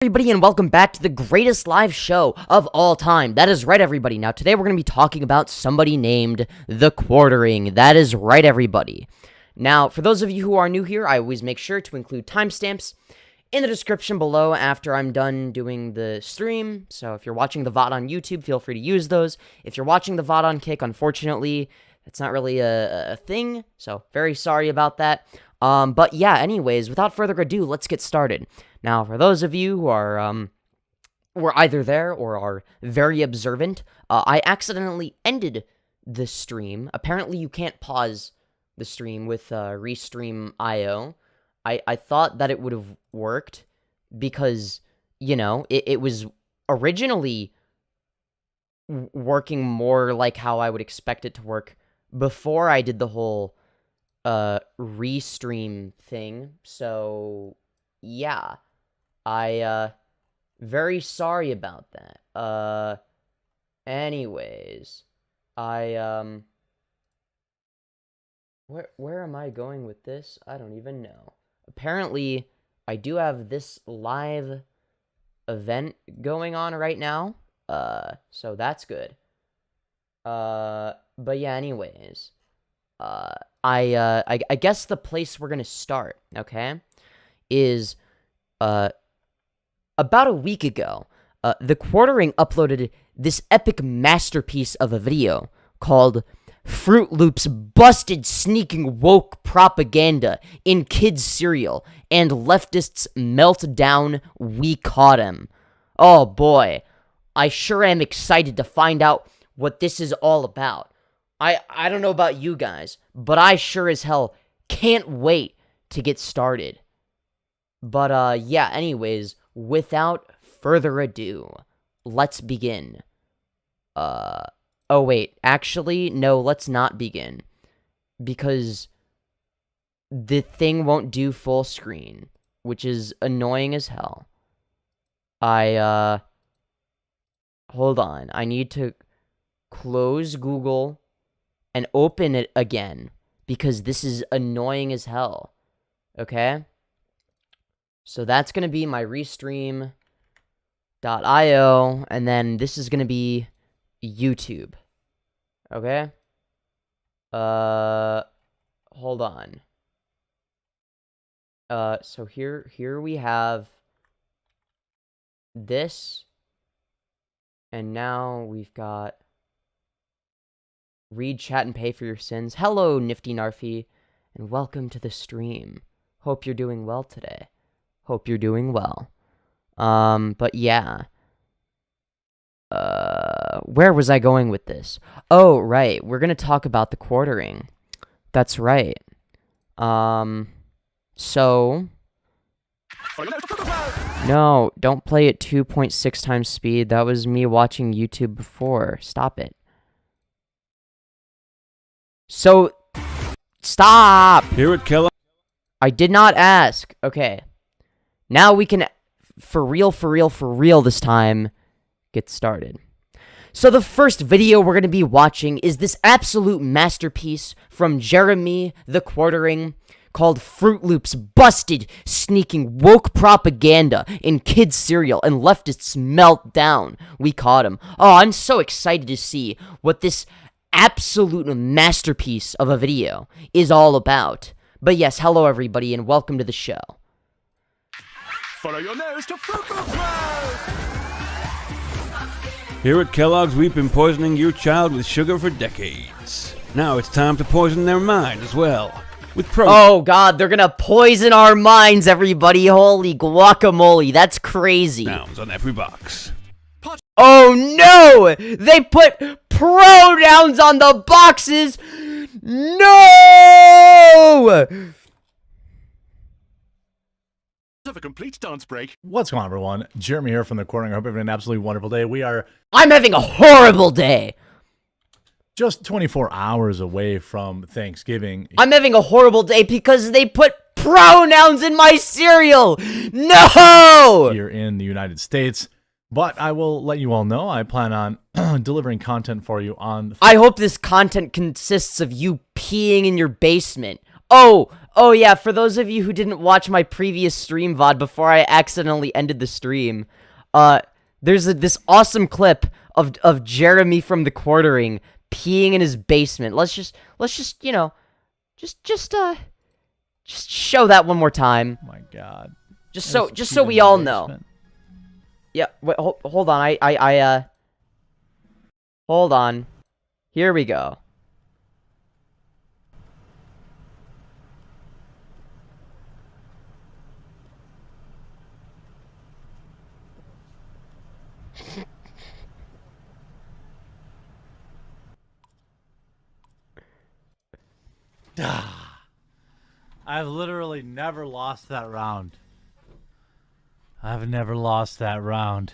Everybody, and welcome back to the greatest live show of all time. That is right, everybody. Now, today we're going to be talking about somebody named TheQuartering. That is right, everybody. Now, for those of you who are new here, I always make sure to include timestamps in the description below after I'm done doing the stream. So if you're watching the VOD on YouTube, feel free to use those. If you're watching the VOD on Kick, unfortunately, it's not really a thing. So very sorry about that. But yeah, anyways, without further ado, let's get started. Now, for those of you who are, were either there or are very observant, I accidentally ended the stream. Apparently, you can't pause the stream with, Restream IO. I thought that it would have worked because, you know, it was originally working more like how I would expect it to work before I did the whole, restream thing. So, yeah. Very sorry about that. Anyways, where am I going with this? I don't even know. Apparently, I do have this live event going on right now, so that's good. But yeah, anyways, I guess the place we're gonna start, okay, is, about a week ago, TheQuartering uploaded this epic masterpiece of a video called Fruit Loops Busted Sneaking Woke Propaganda in Kids Cereal and Leftists Meltdown, We Caught Him. Oh boy, I sure am excited to find out what this is all about. I don't know about you guys, but I sure as hell can't wait to get started. But, yeah, anyways, without further ado, let's begin. Oh, wait, actually, no, let's not begin. Because the thing won't do full screen, which is annoying as hell. Hold on, I need to close Google and open it again, because this is annoying as hell, okay? So that's going to be my Restream.io, and then this is going to be YouTube, okay? Hold on. So here we have this, and now we've got read, chat, and pay for your sins. Hello, Nifty Narfy, and welcome to the stream. Hope you're doing well today. Hope you're doing well. But yeah. Where was I going with this? Oh, right. We're gonna talk about TheQuartering. That's right. So... No, don't play at 2.6 times speed. That was me watching YouTube before. Stop it. So... Stop! Hear it, killer. I did not ask. Okay. Now we can, for real this time, get started. So the first video we're going to be watching is this absolute masterpiece from Jeremy TheQuartering called Fruit Loops Busted Sneaking Woke Propaganda in Kids Cereal and Leftists Meltdown. We caught him. Oh, I'm so excited to see what this absolute masterpiece of a video is all about. But yes, hello everybody and welcome to the show. Follow your nose to Fruit Loops World! Here at Kellogg's, we've been poisoning your child with sugar for decades. Now it's time to poison their mind as well. With protein. Oh god, they're gonna poison our minds, everybody. Holy guacamole, that's crazy. Nouns on every box. Oh no! They put pronouns on the boxes! No! Have a complete dance break. What's going on, everyone? Jeremy here from TheQuartering. I hope you're having an absolutely wonderful day. We are I'm having a horrible day. just 24 hours away from Thanksgiving. I'm having a horrible day because they put pronouns in my cereal. No! Here in the United States. But I will let you all know I plan on delivering content for you on... I hope this content consists of you peeing in your basement. Oh, Oh yeah, for those of you who didn't watch my previous stream VOD before I accidentally ended the stream, there's this awesome clip of Jeremy from TheQuartering peeing in his basement. Let's just you know, just show that one more time. Oh my god. Just so we all know. Yeah, wait, hold on. Hold on. Here we go. I've literally never lost that round. I've never lost that round.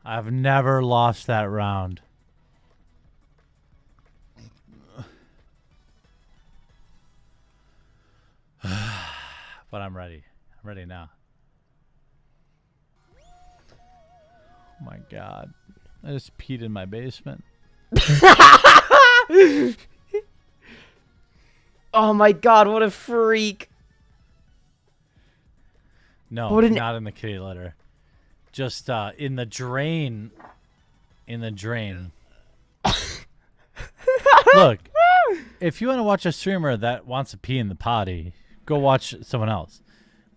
I've never lost that round. But I'm ready. I'm ready now. Oh my god. I just peed in my basement. Oh my god, what a freak. No, not in the kitty litter. Just in the drain. In the drain. Look, if you want to watch a streamer that wants to pee in the potty, go watch someone else.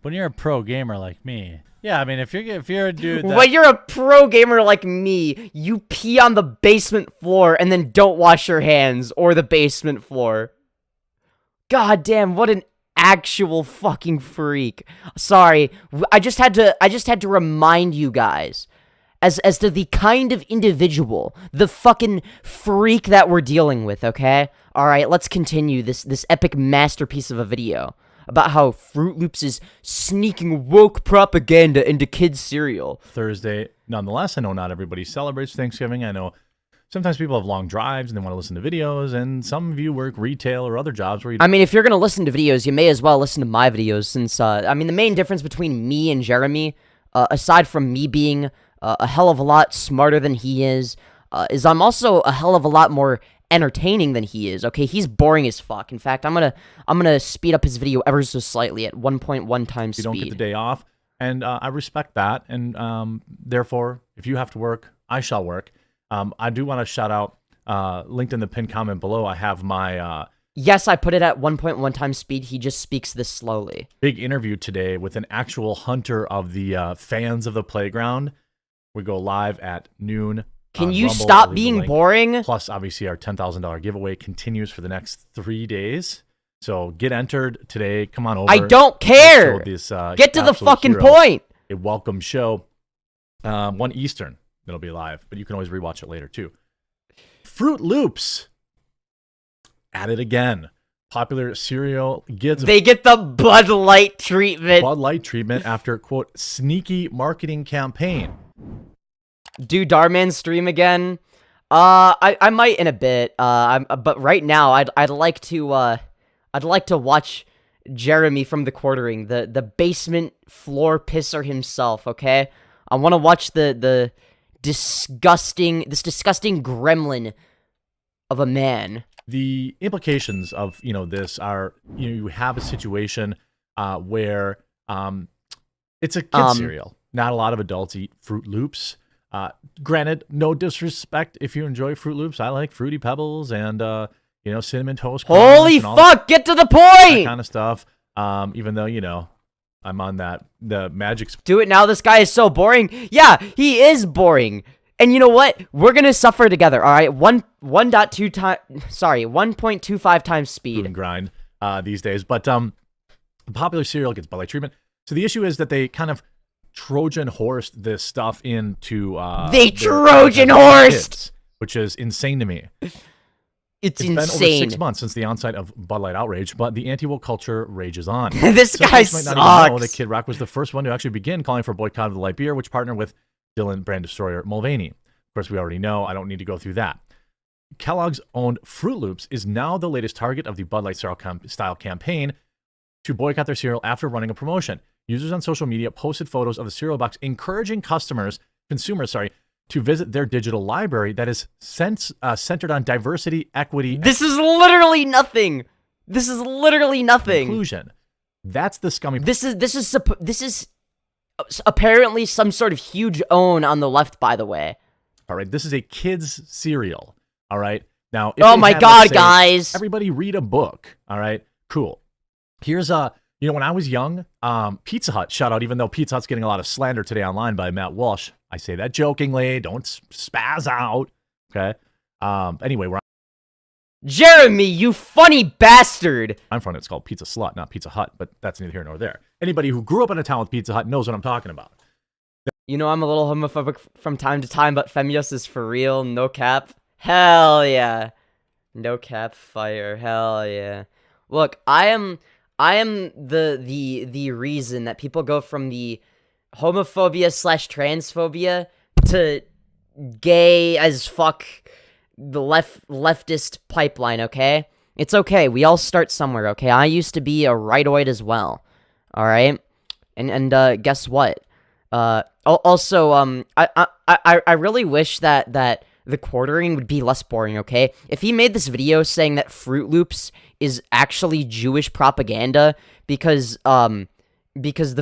When you're a pro gamer like me, yeah, I mean, if you're a dude that... When you're a pro gamer like me, you pee on the basement floor and then don't wash your hands or the basement floor. God damn, what an actual fucking freak. Sorry, I just had to remind you guys as to the kind of individual, the fucking freak that we're dealing with, okay? All right, let's continue this epic masterpiece of a video about how Fruit Loops is sneaking woke propaganda into kids' cereal. Thursday, nonetheless, I know not everybody celebrates Thanksgiving. I know sometimes people have long drives and they want to listen to videos, and some of you work retail or other jobs where you... I mean, if you're going to listen to videos, you may as well listen to my videos since, I mean, the main difference between me and Jeremy, aside from me being a hell of a lot smarter than he is I'm also a hell of a lot more entertaining than he is, okay? He's boring as fuck. In fact, I'm gonna speed up his video ever so slightly at 1.1 times speed. You don't get the day off, and I respect that, and therefore, if you have to work, I shall work. I do want to shout out, linked in the pinned comment below, I have my... Yes, I put it at 1.1 times speed. He just speaks this slowly. Big interview today with an actual hunter of the fans of the playground. We go live at noon. Can you Rumble, stop being boring? Plus, obviously, our $10,000 giveaway continues for the next 3 days. So get entered today. Come on over. I don't care. This, get to the fucking point. A welcome show. 1 Eastern. It'll be live, but you can always rewatch it later too. Fruit Loops. At it again. Popular cereal gets... They get the Bud Light treatment. Bud Light treatment after, quote, sneaky marketing campaign. Do Darman stream again? I might in a bit. But right now, I'd like to watch Jeremy from TheQuartering, the basement floor pisser himself. Okay, I want to watch this disgusting gremlin of a man. The implications of this are you have a situation where it's a kid cereal. Not a lot of adults eat Fruit Loops. Granted, no disrespect if you enjoy Fruit Loops. I like Fruity Pebbles and Cinnamon Toast Crunch. Holy fuck! Get to the point. That kind of stuff. Even though I'm on the magic. Do it now. This guy is so boring. Yeah, he is boring. And you know what? We're gonna suffer together. All right, 1.25 times speed. And grind these days. But popular cereal gets Bud Light treatment. So the issue is that they kind of Trojan horsed this stuff into they Trojan horsed, which is insane to me. It's insane. Been over 6 months since the onset of Bud Light outrage, but the anti-woke culture rages on. This guy sucks. Might not even know that Kid Rock was the first one to actually begin calling for a boycott of the light beer, which partnered with Dylan Brand Destroyer Mulvaney. Of course, we already know. I don't need to go through that. Kellogg's owned Fruit Loops is now the latest target of the Bud Light style campaign to boycott their cereal after running a promotion. Users on social media posted photos of the cereal box encouraging consumers, to visit their digital library that is centered on diversity, equity. This is literally nothing. This is literally nothing. Inclusion. That's the scummy. This is apparently some sort of huge own on the left, by the way. All right, this is a kids cereal. All right, now. Oh my God, guys! Everybody read a book. All right, cool. Here's when I was young, Pizza Hut, shout out, even though Pizza Hut's getting a lot of slander today online by Matt Walsh. I say that jokingly. Don't spaz out. Okay. Anyway, Jeremy, you funny bastard! I'm from it's called Pizza Slut, not Pizza Hut, but that's neither here nor there. Anybody who grew up in a town with Pizza Hut knows what I'm talking about. You know I'm a little homophobic from time to time, but Femyoz is for real, no cap. Hell yeah. No cap fire, hell yeah. Look, I am the reason that people go from the homophobia / transphobia to gay as fuck the leftist pipeline, okay? It's okay. We all start somewhere, okay? I used to be a rightoid as well. All right? And guess what? Also, I really wish that TheQuartering would be less boring, okay? If he made this video saying that Fruit Loops is actually Jewish propaganda because the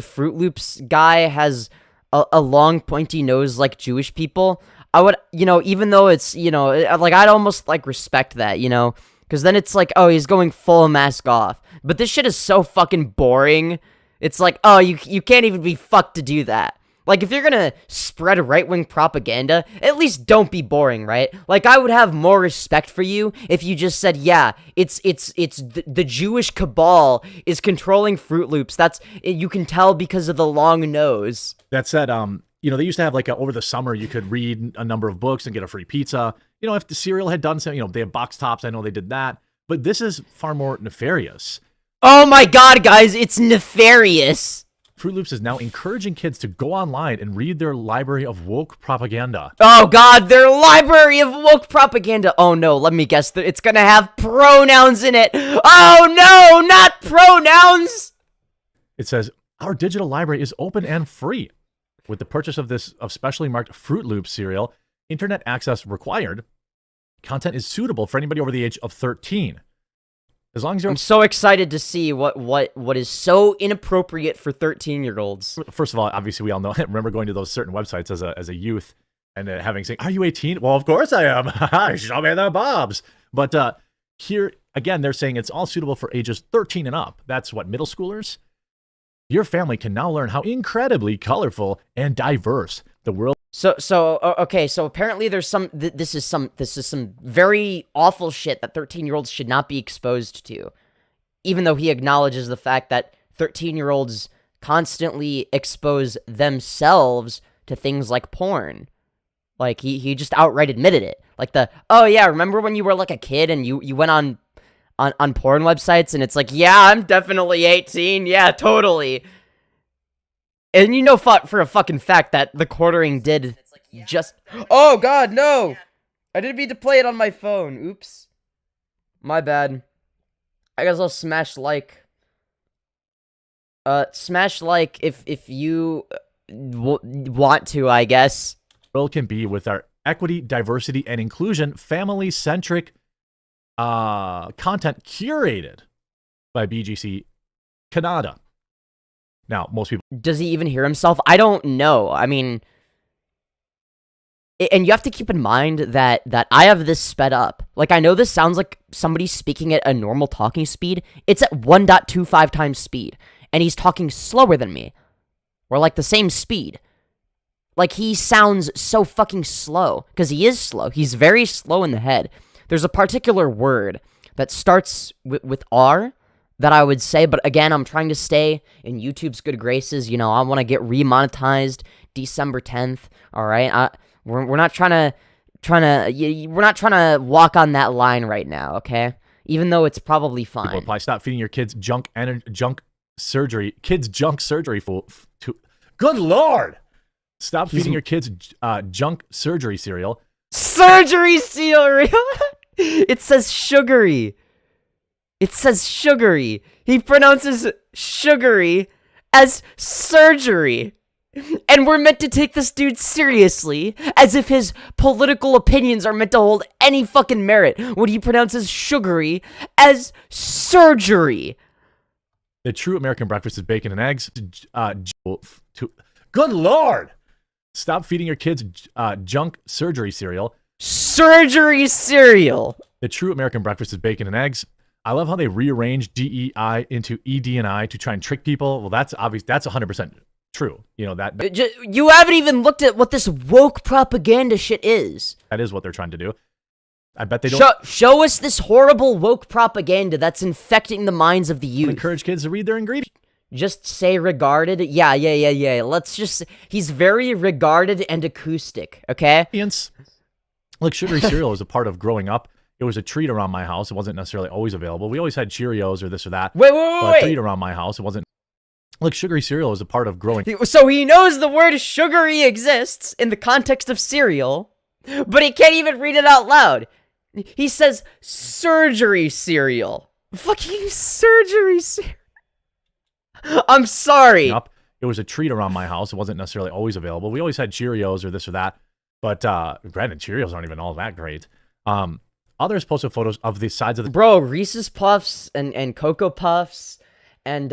Fruit Loops guy has a long pointy nose like Jewish people, I would, even though it's, like, I'd almost, like, respect that, because then it's like, oh, he's going full mask off. But this shit is so fucking boring. It's like, oh, you can't even be fucked to do that. Like, if you're gonna spread right-wing propaganda, at least don't be boring, right? Like, I would have more respect for you if you just said, yeah, it's the Jewish cabal is controlling Fruit Loops. You can tell because of the long nose. That said, they used to have, like, over the summer, you could read a number of books and get a free pizza. If the cereal had done something, they have box tops. I know they did that. But this is far more nefarious. Oh my God, guys, it's nefarious. Fruit Loops is now encouraging kids to go online and read their library of woke propaganda. Oh God, their library of woke propaganda. Oh no, let me guess. It's gonna have pronouns in it. Oh no, not pronouns. It says, our digital library is open and free. With the purchase of this specially marked Fruit Loops cereal, internet access required. Content is suitable for anybody over the age of 13. As long as you're... I'm so excited to see what is so inappropriate for 13-year-olds. First of all, obviously we all know. Remember going to those certain websites as a youth and saying, "Are you 18?" Well, of course I am. Show me the bobs. But here again, they're saying it's all suitable for ages 13 and up. That's what, middle schoolers. Your family can now learn how incredibly colorful and diverse the world. Okay, so apparently there's this is some very awful shit that 13-year-olds should not be exposed to, even though he acknowledges the fact that 13-year-olds constantly expose themselves to things like porn. Like, he just outright admitted it. Like oh yeah, remember when you were like a kid and you went on porn websites and it's like, yeah, I'm definitely 18, yeah, totally. And for a fucking fact that TheQuartering did just... Oh, God, no! I didn't mean to play it on my phone. Oops. My bad. I guess I'll smash like. Smash like if you want to, I guess. World can be with our equity, diversity, and inclusion, family-centric content curated by BGC Canada. Now, most people... Does he even hear himself? I don't know. I mean... And you have to keep in mind that I have this sped up. Like, I know this sounds like somebody speaking at a normal talking speed. It's at 1.25 times speed. And he's talking slower than me. We're like the same speed. Like, he sounds so fucking slow. Because he is slow. He's very slow in the head. There's a particular word that starts with R... that I would say, but again, I'm trying to stay in YouTube's good graces. I want to get remonetized December 10th. All right, we're not trying to walk on that line right now. Okay, even though it's probably fine. People apply. Stop feeding your kids junk surgery. Good Lord! Stop feeding your kids junk surgery cereal. Surgery cereal. It says sugary. It says sugary. He pronounces sugary as surgery. And we're meant to take this dude seriously, as if his political opinions are meant to hold any fucking merit when he pronounces sugary as surgery. The true American breakfast is bacon and eggs. Good Lord! Stop feeding your kids junk surgery cereal. Surgery cereal. The true American breakfast is bacon and eggs. I love how they rearrange DEI into ED&I to try and trick people. Well, that's obvious. That's 100% true. You know, that You haven't even looked at what this woke propaganda shit is. that is what they're trying to do. I bet they don't Show us this horrible woke propaganda that's infecting the minds of the youth. encourage kids to read their ingredients. Just say regarded. Yeah. Let's just... He's very regarded and acoustic, okay? Look, sugary cereal is a part of growing up. It was a treat around my house. It wasn't necessarily always available. We always had Cheerios or this or that. Wait. A treat around my house. It wasn't... Look, sugary cereal is a part of growing... So he knows the word sugary exists in the context of cereal, but he can't even read it out loud. He says surgery cereal. Fucking surgery cereal. I'm sorry. It was a treat around my house. It wasn't necessarily always available. We always had Cheerios or this or that. But granted, Cheerios aren't even all that great. Others posted photos of the sides of the... Bro, Reese's Puffs and Cocoa Puffs and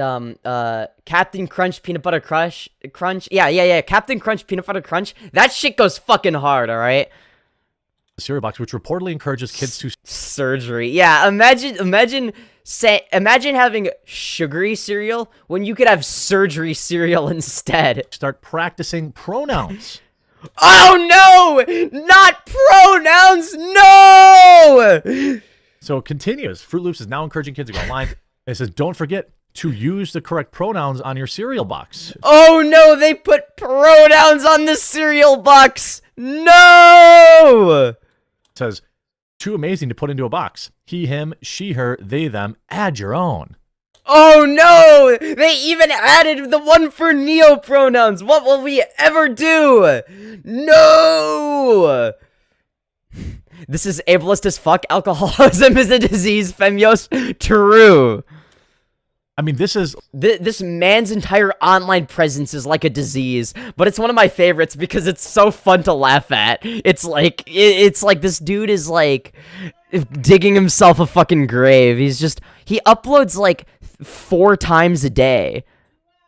Captain Crunch Peanut Butter Crunch. Yeah. Captain Crunch Peanut Butter Crunch. That shit goes fucking hard, all right? cereal box, which reportedly encourages kids to... Surgery. Yeah, imagine having sugary cereal when you could have surgery cereal instead. Start practicing pronouns. Oh no! Not pronouns! No! So it continues. Fruit Loops is now encouraging kids to go online. It says, don't forget to use the correct pronouns on your cereal box. Oh no, they put pronouns on the cereal box! No! It says, too amazing to put into a box. He, him, she, her, they, them. Add your own. Oh no! They even added the one for neo pronouns. What will we ever do? No! This is ableist as fuck. Alcoholism is a disease. Femyoz. True. I mean, this is... This man's entire online presence is like a disease, but it's one of my favorites because it's so fun to laugh at. It's like this dude is like digging himself a fucking grave. He uploads like 4 times a day,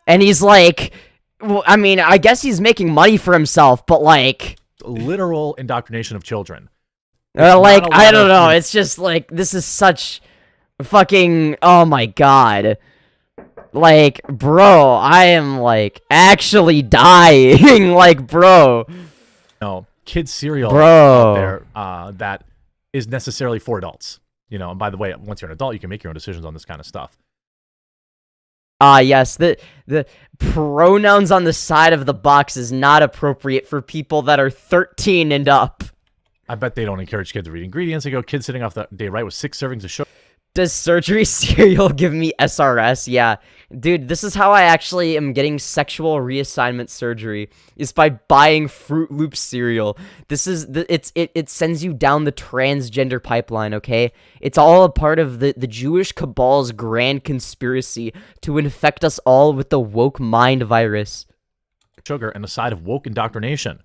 and he's like, well, I mean, I guess he's making money for himself, but like literal indoctrination of children. Like, I don't know. It's just like, this is such fucking, oh my god. Like, bro, I am, like, actually dying. Like, bro. No, kids cereal bro. out there that is necessarily for adults. You know, and by the way, once you're an adult, you can make your own decisions on this kind of stuff. Yes, the pronouns on the side of the box is not appropriate for people that are 13 and up. I bet they don't encourage kids to read ingredients. They go, kids sitting off the day right with 6 servings of sugar. Does surgery cereal give me SRS? Yeah. Dude, this is how I actually am getting sexual reassignment surgery, is by buying Fruit Loops cereal. This is it sends you down the transgender pipeline, okay? It's all a part of the Jewish cabal's grand conspiracy to infect us all with the woke mind virus. Sugar and a side of woke indoctrination.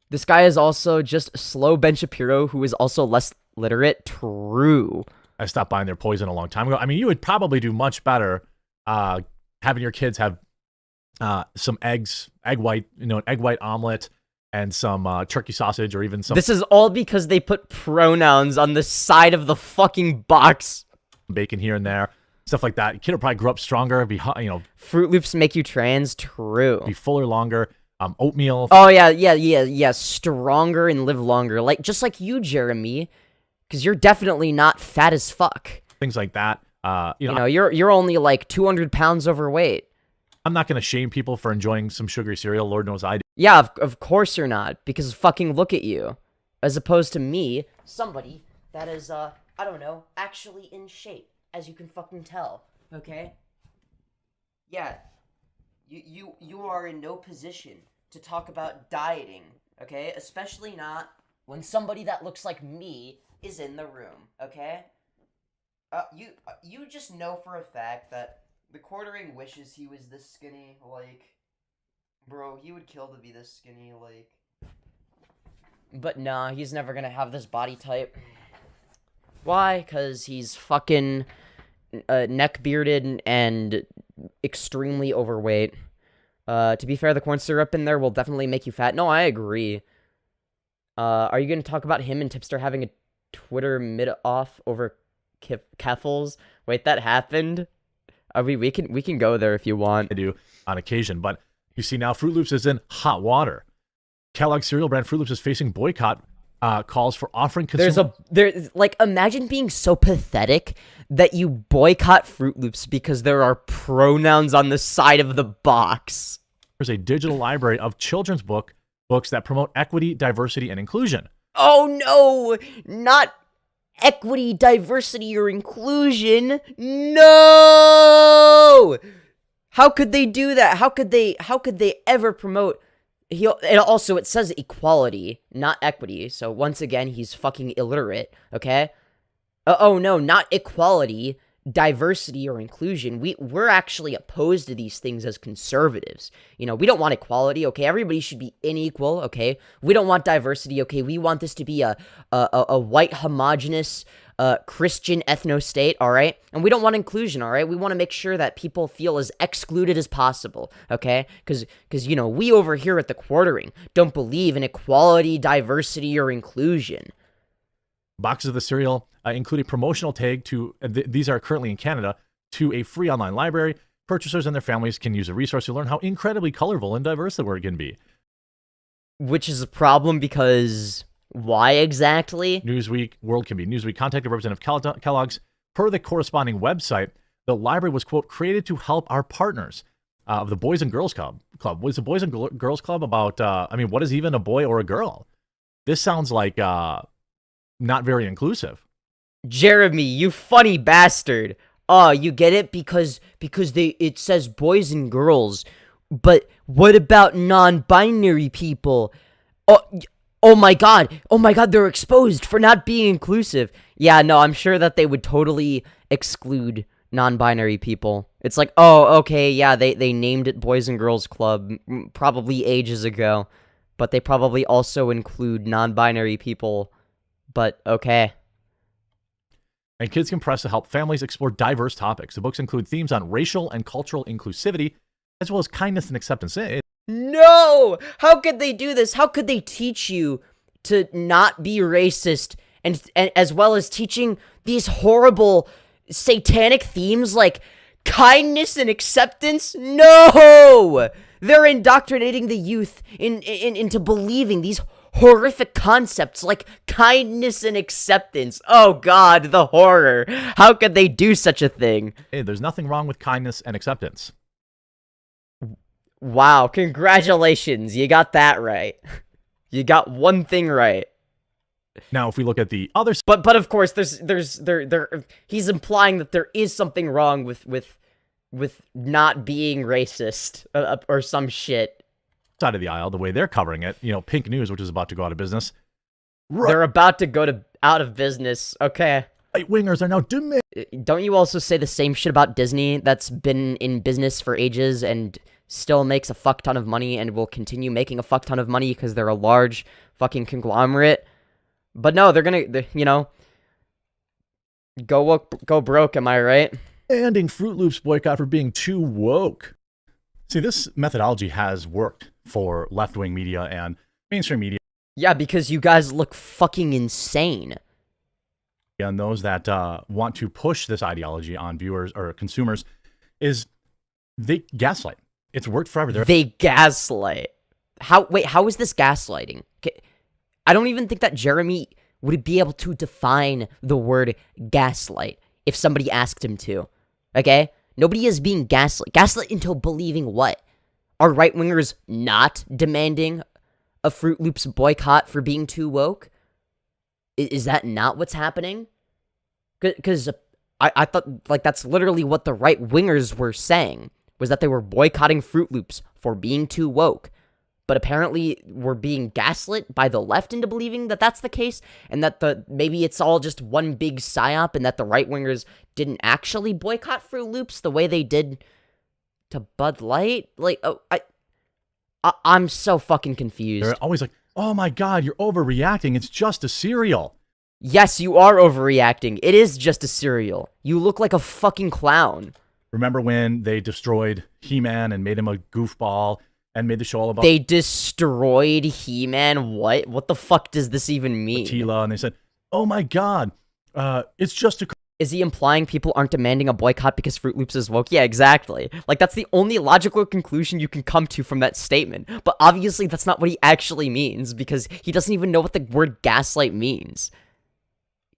This guy is also just slow Ben Shapiro, who is also less literate. True. I stopped buying their poison a long time ago. I mean, you would probably do much better having your kids have some eggs, an egg white omelet, and some turkey sausage, or even some... This is all because they put pronouns on the side of the fucking box. Bacon here and there, stuff like that. Your kid will probably grow up stronger, be, Fruit Loops make you trans. True. Be fuller longer. Oatmeal. Oh, yeah. Stronger and live longer. Just like you, Jeremy. Because you're definitely not fat as fuck. Things like that. You're only like 200 pounds overweight. I'm not going to shame people for enjoying some sugary cereal. Lord knows I do. Yeah, of course you're not. Because fucking look at you. As opposed to me, somebody that is, I don't know, actually in shape. As you can fucking tell. Okay? Yeah. You are in no position to talk about dieting. Okay? Especially not when somebody that looks like me is in the room, okay? You just know for a fact that TheQuartering wishes he was this skinny, like, Bro, he would kill to be this skinny, like. But nah, he's never gonna have this body type. Why? Because he's fucking neck-bearded and extremely overweight. To be fair, the corn syrup in there will definitely make you fat. No, I agree. Are you gonna talk about him and Tipster having a Twitter mid-off over Keffels? Wait, that happened? We can go there if you want. I do on occasion, but you see now Fruit Loops is in hot water. Kellogg's cereal brand Fruit Loops is facing boycott calls for offering consumers. There's like, imagine being so pathetic that you boycott Fruit Loops because there are pronouns on the side of the box. There's a digital library of children's books that promote equity, diversity, and inclusion. Oh no, not equity, diversity, or inclusion. No! How could they do that? How could they ever promote? It says equality, not equity. So once again, he's fucking illiterate, okay? Oh no, not equality, diversity, or inclusion. We're actually opposed to these things as conservatives. You know, we don't want equality, okay? Everybody should be unequal, okay? We don't want diversity, okay? We want this to be a white, homogenous, Christian ethno-state, all right? And we don't want inclusion, all right? We want to make sure that people feel as excluded as possible, okay? Because you know, we over here at TheQuartering don't believe in equality, diversity, or inclusion. Boxes of the cereal include a promotional tag to, these are currently in Canada, to a free online library. Purchasers and their families can use a resource to learn how incredibly colorful and diverse the word can be. Which is a problem because... why exactly? Newsweek, World can be Newsweek, contacted representative Kellogg's. Per the corresponding website, the library was, quote, created to help our partners of the Boys and Girls Club. Was the Boys and Girls Club about, I mean, what is even a boy or a girl? This sounds like not very inclusive. Jeremy, you funny bastard. Oh, you get it? Because it says boys and girls. But what about non-binary people? Oh my god, they're exposed for not being inclusive. Yeah, no, I'm sure that they would totally exclude non-binary people. It's like, oh, okay, yeah, they named it Boys and Girls Club probably ages ago, but they probably also include non-binary people, but okay. And Kids Can Press to help families explore diverse topics. The books include themes on racial and cultural inclusivity, as well as kindness and acceptance. No! How could they do this? How could they teach you to not be racist and as well as teaching these horrible satanic themes like kindness and acceptance? No! They're indoctrinating the youth into believing these horrific concepts like kindness and acceptance. Oh god, the horror. How could they do such a thing? Hey, there's nothing wrong with kindness and acceptance. Wow, congratulations, you got that right. You got one thing right. Now, if we look at the other... But of course, he's implying that there is something wrong with not being racist, or some shit. Side of the aisle, the way they're covering it, you know, Pink News, which is about to go out of business. They're about to go out of business, okay. Right-wingers are now demanding... Don't you also say the same shit about Disney that's been in business for ages and... still makes a fuck ton of money and will continue making a fuck ton of money because they're a large fucking conglomerate. But no, they're you know, go broke, am I right? Ending Fruit Loops boycott for being too woke. See, this methodology has worked for left-wing media and mainstream media. Yeah, because you guys look fucking insane. And those that want to push this ideology on viewers or consumers is they gaslight. It's worked forever. They gaslight. How is this gaslighting? I don't even think that Jeremy would be able to define the word gaslight if somebody asked him to. Okay? Nobody is being gaslit. Gaslit into believing what? Are right-wingers not demanding a Fruit Loops boycott for being too woke? Is that not what's happening? Because I thought, like, that's literally what the right-wingers were saying. Was that they were boycotting Fruit Loops for being too woke. But apparently we're being gaslit by the left into believing that that's the case, and that maybe it's all just one big psyop, and that the right-wingers didn't actually boycott Fruit Loops the way they did to Bud Light. Like, I'm so fucking confused. They're always like, oh my God, you're overreacting. It's just a cereal. Yes, you are overreacting. It is just a cereal. You look like a fucking clown. Remember when they destroyed He-Man and made him a goofball and made the show all about They destroyed He-Man? What? What the fuck does this even mean? Tila? And they said, oh my God, it's just a... Is he implying people aren't demanding a boycott because Fruit Loops is woke? Yeah, exactly. Like, that's the only logical conclusion you can come to from that statement. But obviously, that's not what he actually means, because he doesn't even know what the word gaslight means.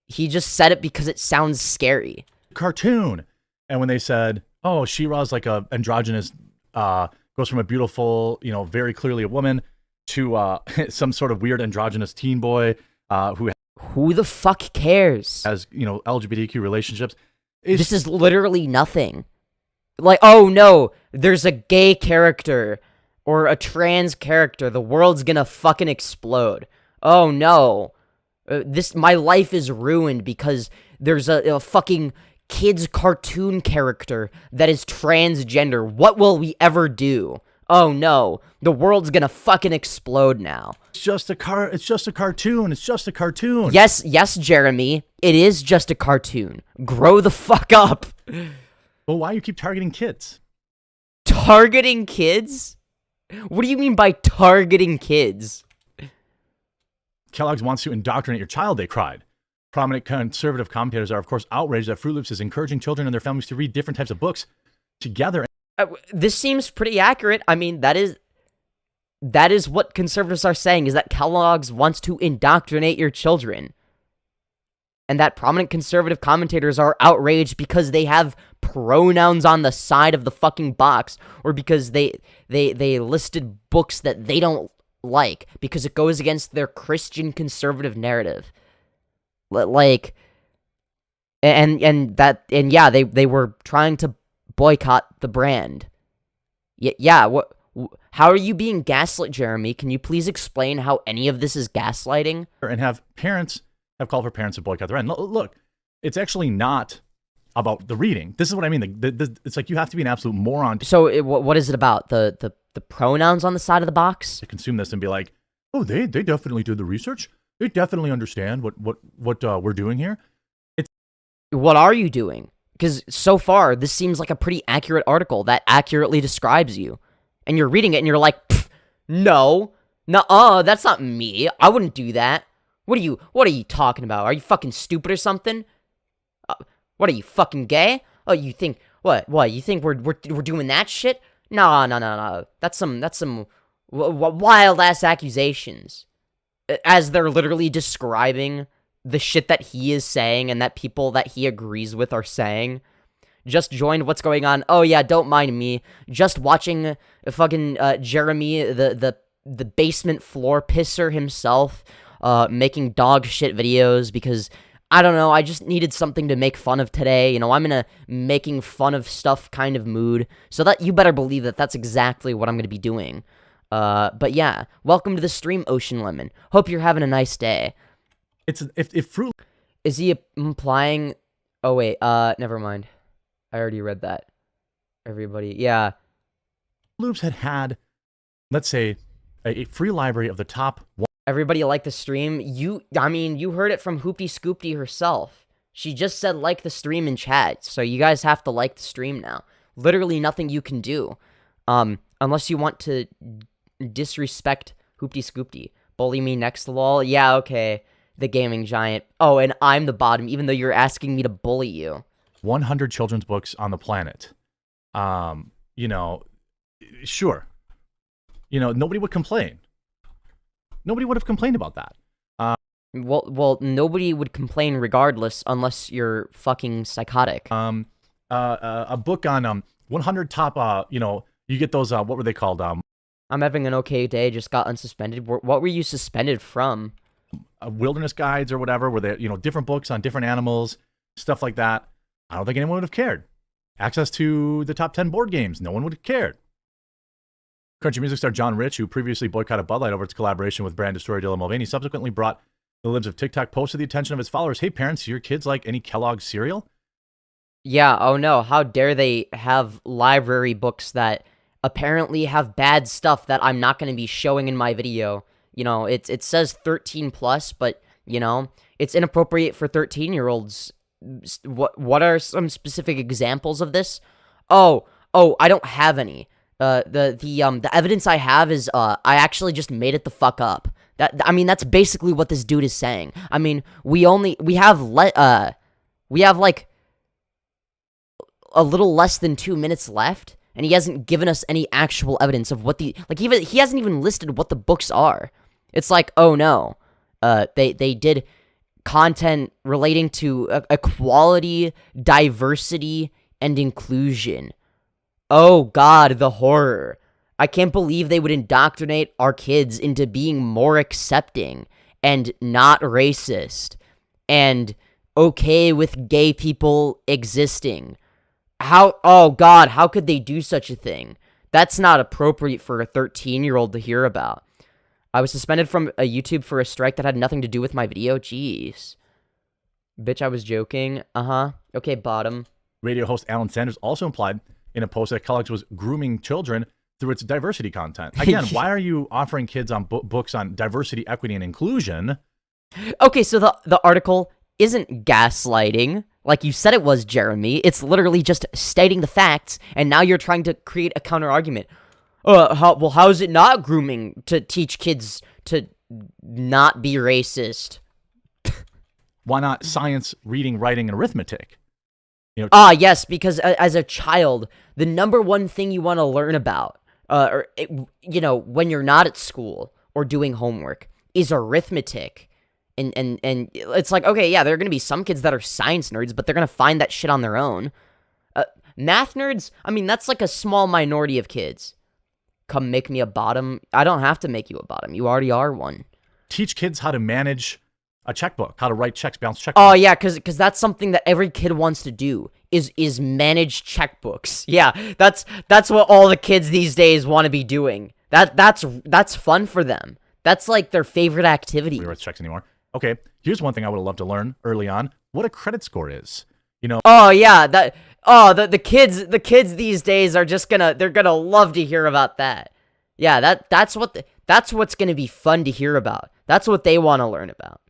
He just said it because it sounds scary. Cartoon. And when they said, oh, She-Ra's like a androgynous, goes from a beautiful, very clearly a woman to some sort of weird androgynous teen boy Who the fuck cares? has, LGBTQ relationships. This is literally nothing. Like, oh no, there's a gay character or a trans character. The world's gonna fucking explode. Oh no. My life is ruined because there's a fucking kid's cartoon character that is transgender. What will we ever do? Oh no, the world's gonna fucking explode now. It's just a cartoon. It's just a cartoon. Yes, Jeremy, it is just a cartoon. Grow the fuck up. Well, why you keep targeting kids? Targeting kids? What do you mean by targeting kids? Kellogg's wants to indoctrinate your child, they cried. Prominent conservative commentators are, of course, outraged that Fruit Loops is encouraging children and their families to read different types of books together. This seems pretty accurate. I mean, that is what conservatives are saying, is that Kellogg's wants to indoctrinate your children. And that prominent conservative commentators are outraged because they have pronouns on the side of the fucking box, or because they listed books that they don't like because it goes against their Christian conservative narrative. Like, yeah, they were trying to boycott the brand. Yeah, what? How are you being gaslit, Jeremy? Can you please explain how any of this is gaslighting? And have called for parents to boycott the brand. Look, it's actually not about the reading. This is what I mean. It's like you have to be an absolute moron So what is it about? The pronouns on the side of the box? to consume this and be like, oh, they definitely did the research. They definitely understand what we're doing here. What are you doing? Because so far, this seems like a pretty accurate article that accurately describes you. And you're reading it and you're like, no, nuh-uh, that's not me. I wouldn't do that. What are you talking about? Are you fucking stupid or something? What are you, fucking gay? Oh, you think, what, you think we're doing that shit? No. That's some wild-ass accusations. As they're literally describing the shit that he is saying and that people that he agrees with are saying. Just joined what's going on. Oh yeah, don't mind me. Just watching fucking Jeremy, the basement floor pisser himself, making dog shit videos because, I don't know, I just needed something to make fun of today. I'm in a making fun of stuff kind of mood. So that you better believe that that's exactly what I'm going to be doing. But yeah, welcome to the stream, Ocean Lemon. Hope you're having a nice day. It's if Fruit Is he implying... Oh wait, never mind. I already read that. Everybody, yeah. Loops had, let's say, a free library of the top one. Everybody like the stream? You heard it from Hoopty Scoopty herself. She just said like the stream in chat, so you guys have to like the stream now. Literally nothing you can do. Unless you want to disrespect Hoopty Scoopty. Bully me next, lol. Yeah, okay. The gaming giant. Oh, and I'm the bottom, even though you're asking me to bully you. 100 children's books on the planet. Sure. Nobody would complain. Nobody would have complained about that. Well, nobody would complain regardless, unless you're fucking psychotic. A book on 100 top. You get those. What were they called? I'm having an okay day. Just got unsuspended. What were you suspended from? Wilderness guides or whatever, where they different books on different animals, stuff like that. I don't think anyone would have cared. Access to the top 10 board games. No one would have cared. Country music star John Rich, who previously boycotted Bud Light over its collaboration with brand destroyer Dylan Mulvaney, subsequently brought the libs of TikTok post to the attention of his followers. Hey, parents, do your kids like any Kellogg's cereal? Yeah, oh no, how dare they have library books that apparently have bad stuff that I'm not going to be showing in my video. You know, it says 13 plus, but, you know, it's inappropriate for 13-year-olds. What are some specific examples of this? Oh, I don't have any. The evidence I have is I actually just made it the fuck up. I mean, that's basically what this dude is saying. I mean, we have like a little less than 2 minutes left, and he hasn't given us any actual evidence of what he hasn't even listed what the books are. It's like, oh no, they did content relating to equality, diversity, and inclusion. Oh god, the horror. I can't believe they would indoctrinate our kids into being more accepting and not racist and okay with gay people existing. Oh god, how could they do such a thing? That's not appropriate for a 13-year-old to hear about. I was suspended from YouTube for a strike that had nothing to do with my video. Jeez. Bitch, I was joking. Okay, bottom. Radio host Alan Sanders also implied in a post that Kellogg's was grooming children through its diversity content. Again, why are you offering kids on books on diversity, equity, and inclusion? Okay, so the article isn't gaslighting, like you said it was, Jeremy. It's literally just stating the facts, and now you're trying to create a counter-argument. How is it not grooming to teach kids to not be racist? Why not science, reading, writing, and arithmetic? You Ah, know, yes, because as a child, the number one thing you want to learn about, when you're not at school or doing homework, is arithmetic. And it's like, okay, yeah, there are going to be some kids that are science nerds, but they're going to find that shit on their own. Math nerds, I mean, that's like a small minority of kids. Come make me a bottom. I don't have to make you a bottom. You already are one. Teach kids how to manage a checkbook, how to write checks, balance checkbooks. Oh yeah, because that's something that every kid wants to do is manage checkbooks. Yeah, that's what all the kids these days want to be doing. That's fun for them. That's like their favorite activity. We write checks anymore. Okay, here's one thing I would have loved to learn early on: what a credit score is. You know. Oh yeah, the kids these days are just they're gonna love to hear about that. Yeah, that's what's gonna be fun to hear about. That's what they want to learn about.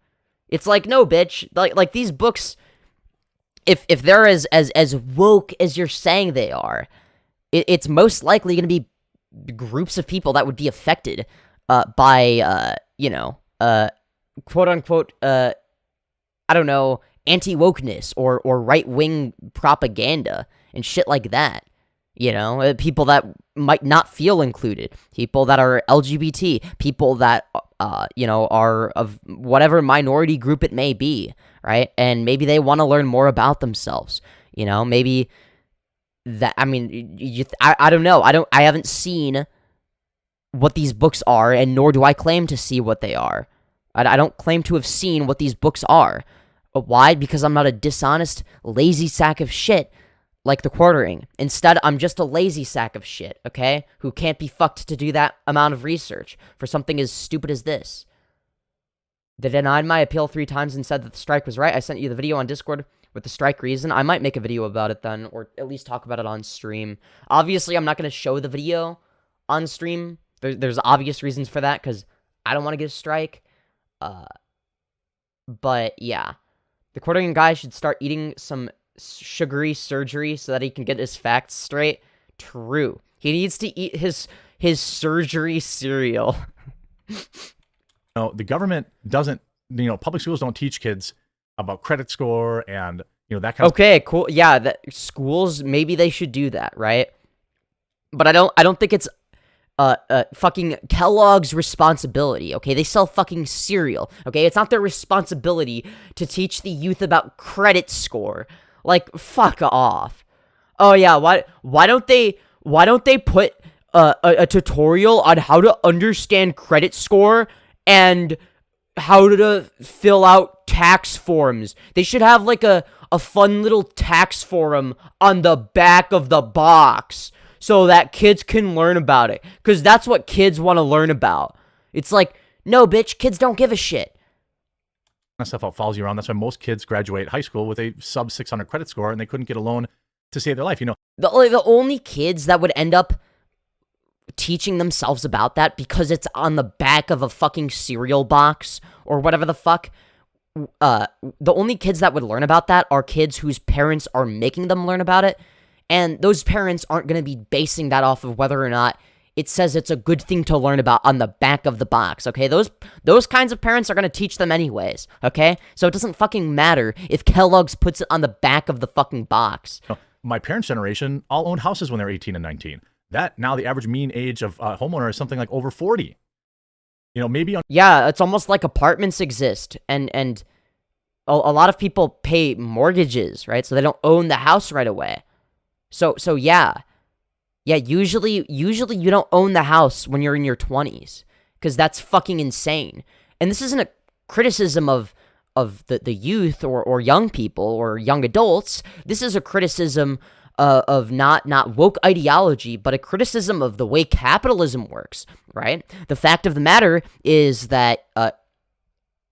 It's like, no, bitch. Like these books, if they're as woke as you're saying they are, it's most likely gonna be groups of people that would be affected by quote unquote I don't know, anti-wokeness or right-wing propaganda and shit like that. You know, people that might not feel included, people that are LGBT, people that, are of whatever minority group it may be, right? And maybe they want to learn more about themselves, you know, maybe that, I mean, I don't know. I haven't seen what these books are, and nor do I claim to see what they are. I don't claim to have seen what these books are. Why? Because I'm not a dishonest, lazy sack of shit like TheQuartering. Instead, I'm just a lazy sack of shit, okay? Who can't be fucked to do that amount of research for something as stupid as this. They denied my appeal 3 times and said that the strike was right. I sent you the video on Discord with the strike reason. I might make a video about it then, or at least talk about it on stream. Obviously, I'm not going to show the video on stream. There's obvious reasons for that, because I don't want to get a strike. But yeah. The TheQuartering guy should start eating some sugary surgery so that he can get his facts straight. True. He needs to eat his surgery cereal. No, the government doesn't, public schools don't teach kids about credit score and, that kind of stuff. Okay, cool. Yeah, schools, maybe they should do that, right? But I don't think it's fucking Kellogg's responsibility, okay? They sell fucking cereal, okay? It's not their responsibility to teach the youth about credit score. Like, fuck off. Oh yeah, why don't they put a tutorial on how to understand credit score and how to fill out tax forms? They should have like a fun little tax forum on the back of the box, so that kids can learn about it. Because that's what kids want to learn about. It's like, no, bitch, kids don't give a shit. That stuff follows you around. That's why most kids graduate high school with a sub 600 credit score, and they couldn't get a loan to save their life, The only kids that would end up teaching themselves about that because it's on the back of a fucking cereal box or whatever the fuck. The only kids that would learn about that are kids whose parents are making them learn about it, and those parents aren't going to be basing that off of whether or not it says it's a good thing to learn about on the back of the box, okay? Those kinds of parents are going to teach them anyways, okay? So it doesn't fucking matter if Kellogg's puts it on the back of the fucking box. My parents' generation all owned houses when they were 18 and 19. That now the average mean age of homeowner is something like over 40. Maybe on... Yeah, it's almost like apartments exist, and a lot of people pay mortgages, right? So they don't own the house right away. So yeah. Yeah, usually you don't own the house when you're in your 20s, because that's fucking insane. And this isn't a criticism of the youth or young people or young adults. This is a criticism of not woke ideology, but a criticism of the way capitalism works, right? The fact of the matter is that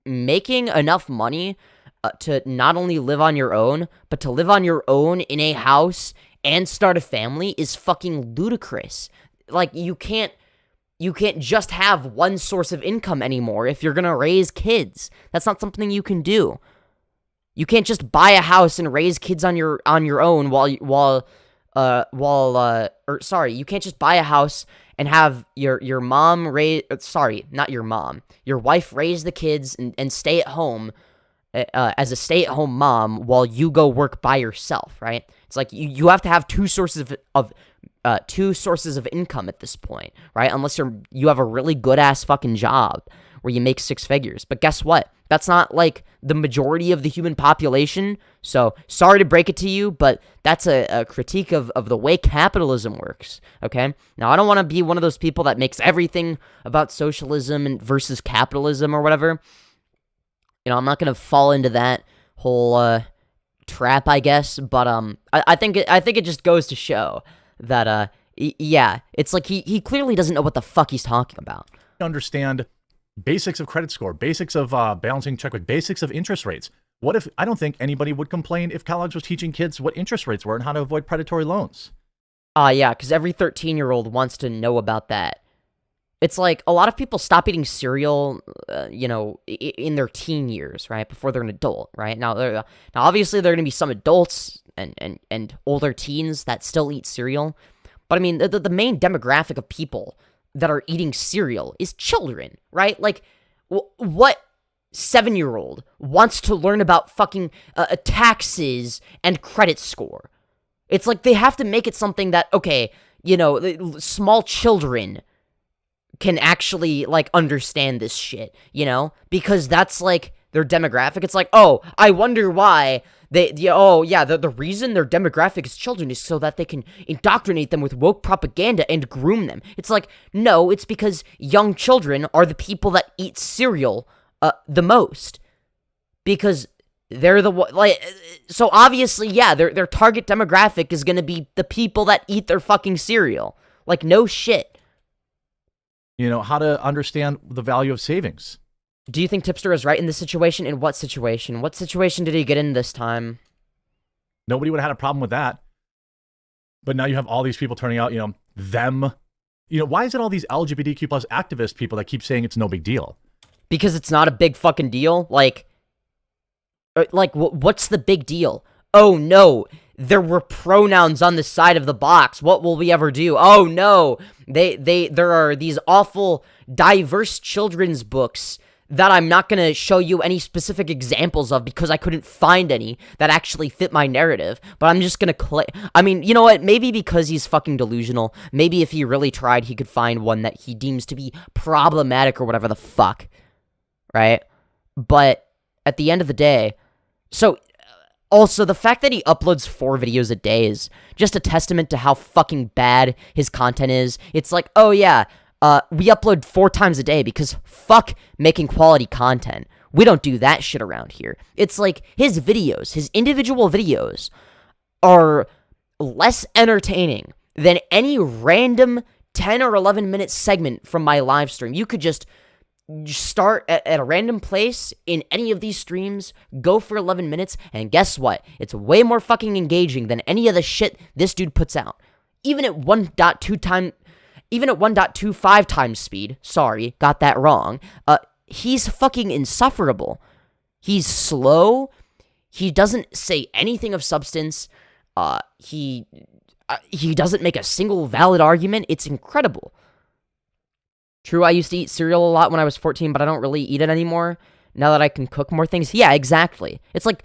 making enough money to not only live on your own, but to live on your own in a house and start a family is fucking ludicrous. Like, you can't just have one source of income anymore if you're gonna raise kids. That's not something you can do. You can't just buy a house and raise kids on your own you can't just buy a house and have your mom your wife raise the kids and stay at home as a stay-at-home mom while you go work by yourself, right? It's like you have to have two sources of income at this point, right? Unless you have a really good-ass fucking job where you make six figures. But guess what? That's not, like, the majority of the human population. So, sorry to break it to you, but that's a critique of the way capitalism works, okay? Now, I don't want to be one of those people that makes everything about socialism and versus capitalism or whatever. I'm not gonna fall into that whole trap, I guess. But I think it just goes to show that yeah, it's like he clearly doesn't know what the fuck he's talking about. Understand basics of credit score, basics of balancing checkbook, basics of interest rates. What if, I don't think anybody would complain if Kellogg's was teaching kids what interest rates were and how to avoid predatory loans. Yeah, because every 13-year-old wants to know about that. It's like a lot of people stop eating cereal, in their teen years, right? Before they're an adult, right? Now obviously, there are going to be some adults and older teens that still eat cereal. But I mean, the main demographic of people that are eating cereal is children, right? Like, what 7-year-old wants to learn about fucking taxes and credit score? It's like they have to make it something that, okay, small children can actually, like, understand this shit, because that's, like, their demographic. It's like, oh, I wonder why the reason their demographic is children is so that they can indoctrinate them with woke propaganda and groom them. It's like, no, it's because young children are the people that eat cereal the most, because they're so obviously, yeah, their target demographic is gonna be the people that eat their fucking cereal. Like, no shit. How to understand the value of savings. Do you think Tipster is right in this situation? In what situation? What situation did he get in this time? Nobody would have had a problem with that. But now you have all these people turning out, them. Why is it all these LGBTQ plus activist people that keep saying it's no big deal? Because it's not a big fucking deal? Like, what's the big deal? Oh, no. There were pronouns on the side of the box. What will we ever do? Oh, no. There are these awful diverse children's books that I'm not going to show you any specific examples of because I couldn't find any that actually fit my narrative. But I'm just going to I mean, you know what? Maybe because he's fucking delusional. Maybe if he really tried, he could find one that he deems to be problematic or whatever the fuck. Right? But at the end of the day, also, the fact that he uploads 4 videos a day is just a testament to how fucking bad his content is. It's like, oh yeah, we upload 4 times a day because fuck making quality content. We don't do that shit around here. It's like his videos, his individual videos, are less entertaining than any random 10 or 11 minute segment from my live stream. You could just start at a random place in any of these streams, go for 11 minutes, and guess what? It's way more fucking engaging than any of the shit this dude puts out. Even at 1.2 time, even at 1.25 times speed, sorry, got that wrong, he's fucking insufferable. He's slow. He doesn't say anything of substance. He doesn't make a single valid argument. It's incredible. True, I used to eat cereal a lot when I was 14, but I don't really eat it anymore now that I can cook more things. Yeah, exactly. It's like,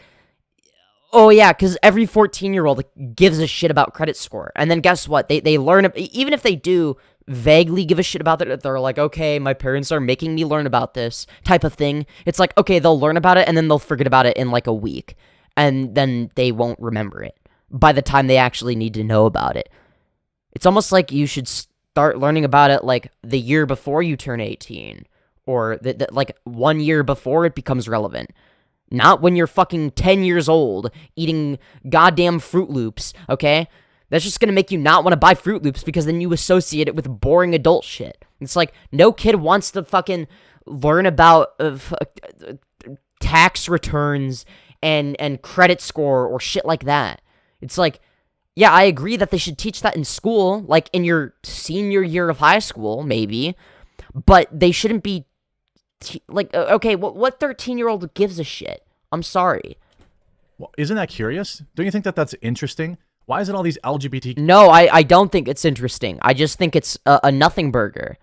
oh yeah, because every 14-year-old gives a shit about credit score. And then guess what? They learn, even if they do vaguely give a shit about it, they're like, okay, my parents are making me learn about this type of thing. It's like, okay, they'll learn about it and then they'll forget about it in like a week. And then they won't remember it by the time they actually need to know about it. It's almost like you should start learning about it like the year before you turn 18, or like 1 year before it becomes relevant. Not when you're fucking 10 years old eating goddamn Fruit Loops, okay? That's just gonna make you not want to buy Fruit Loops because then you associate it with boring adult shit. It's like, no kid wants to fucking learn about tax returns and credit score or shit like that. It's like, yeah, I agree that they should teach that in school, like in your senior year of high school, maybe, but they shouldn't be, okay, what 13-year-old gives a shit? I'm sorry. Well, isn't that curious? Don't you think that that's interesting? Why is it all these LGBT? No, I don't think it's interesting. I just think it's a nothing burger.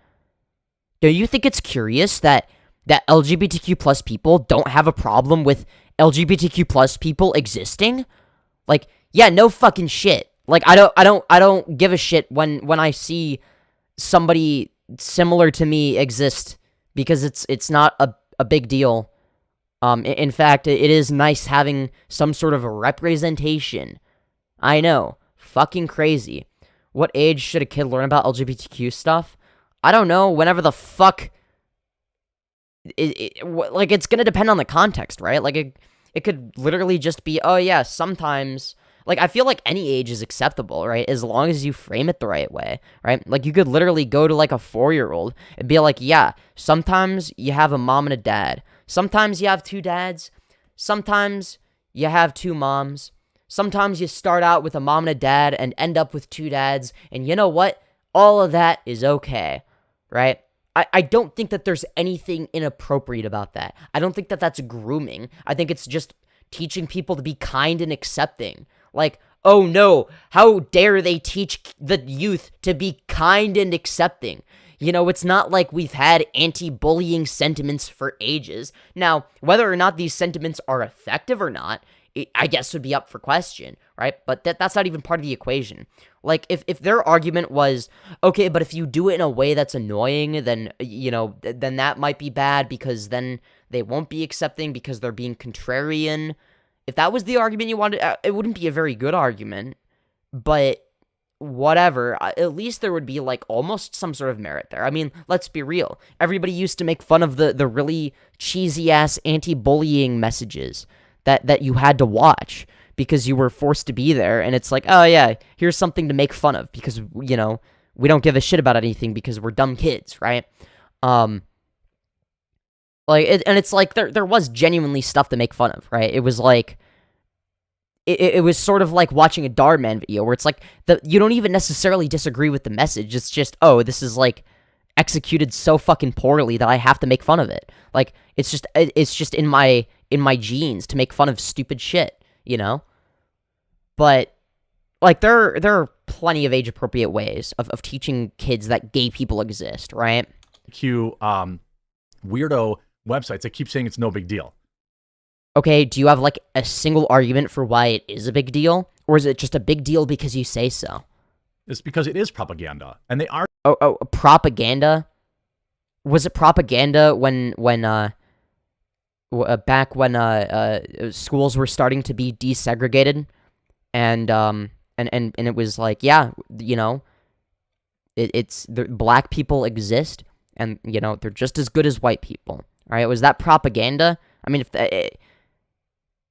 Do you think it's curious that LGBTQ plus people don't have a problem with LGBTQ plus people existing? Like, yeah, no fucking shit. Like, I don't give a shit when I see somebody similar to me exist, because it's not a big deal. In fact, it is nice having some sort of a representation. I know, fucking crazy. What age should a kid learn about LGBTQ stuff? I don't know, whenever the fuck. Like, it's gonna depend on the context, right? Like, it could literally just be, oh yeah, sometimes. Like, I feel like any age is acceptable, right? As long as you frame it the right way, right? Like, you could literally go to, like, a 4-year-old and be like, yeah, sometimes you have a mom and a dad. Sometimes you have 2 dads. Sometimes you have 2 moms. Sometimes you start out with a mom and a dad and end up with 2 dads. And you know what? All of that is okay, right? I don't think that there's anything inappropriate about that. I don't think that that's grooming. I think it's just teaching people to be kind and accepting. Like, oh no, how dare they teach the youth to be kind and accepting? You know, it's not like we've had anti-bullying sentiments for ages. Now, whether or not these sentiments are effective or not, I guess would be up for question, right? But that's not even part of the equation. Like, if their argument was, okay, but if you do it in a way that's annoying, then, you know, then that might be bad because then they won't be accepting because they're being contrarian. If that was the argument you wanted, it wouldn't be a very good argument, but whatever. At least there would be, like, almost some sort of merit there. I mean, let's be real. Everybody used to make fun of the really cheesy-ass anti-bullying messages that you had to watch because you were forced to be there, and it's like, oh yeah, here's something to make fun of because, you know, we don't give a shit about anything because we're dumb kids, right? It's like there was genuinely stuff to make fun of, right? It was like it was sort of like watching a Darman video where it's like you don't even necessarily disagree with the message. It's just, oh, this is like executed so fucking poorly that I have to make fun of it. Like, it's just in my genes to make fun of stupid shit, you know? But like there are plenty of age appropriate ways of teaching kids that gay people exist, right? Weirdo websites that keep saying it's no big deal. Okay, do you have like a single argument for why it is a big deal? Or is it just a big deal because you say so? It's because it is propaganda, and they are. Oh, propaganda? Was it propaganda when back when schools were starting to be desegregated, and it was like, yeah, you know, it's black people exist, and you know they're just as good as white people. Right? Was that propaganda? I mean,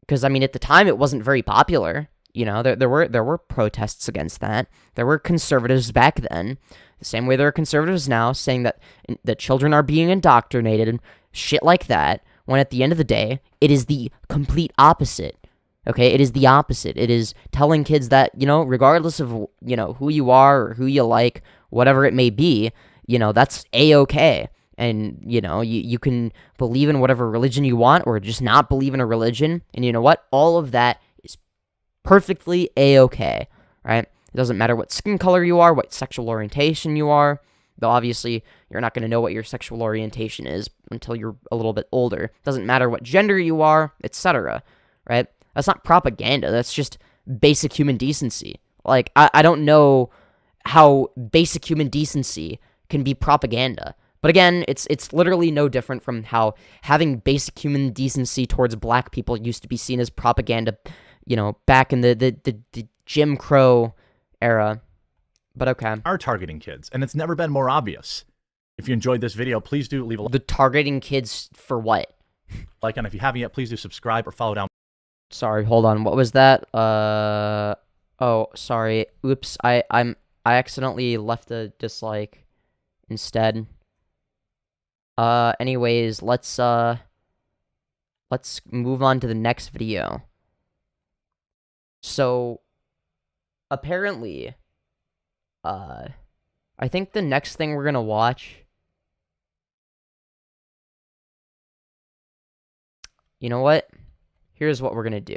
because I mean at the time it wasn't very popular. You know, there were protests against that. There were conservatives back then, the same way there are conservatives now saying that the children are being indoctrinated and shit like that. When at the end of the day, it is the complete opposite. Okay, it is the opposite. It is telling kids that, you know, regardless of, you know, who you are or who you like, whatever it may be, that's a-okay. And, you can believe in whatever religion you want or just not believe in a religion. And you know what? All of that is perfectly a-okay, right? It doesn't matter what skin color you are, what sexual orientation you are. Though obviously, you're not going to know what your sexual orientation is until you're a little bit older. It doesn't matter what gender you are, etc., right? That's not propaganda. That's just basic human decency. Like, I don't know how basic human decency can be propaganda. But again, it's literally no different from how having basic human decency towards black people used to be seen as propaganda, back in the Jim Crow era. But okay. Are targeting kids, and it's never been more obvious. If you enjoyed this video, please do leave a The targeting kids for what? like, and if you haven't yet, please do subscribe or follow down. Sorry, hold on. What was that? Oh, sorry. Oops. I accidentally left a dislike instead. Anyways, let's move on to the next video. So, apparently, I think the next thing we're gonna watch, you know what? Here's what we're gonna do.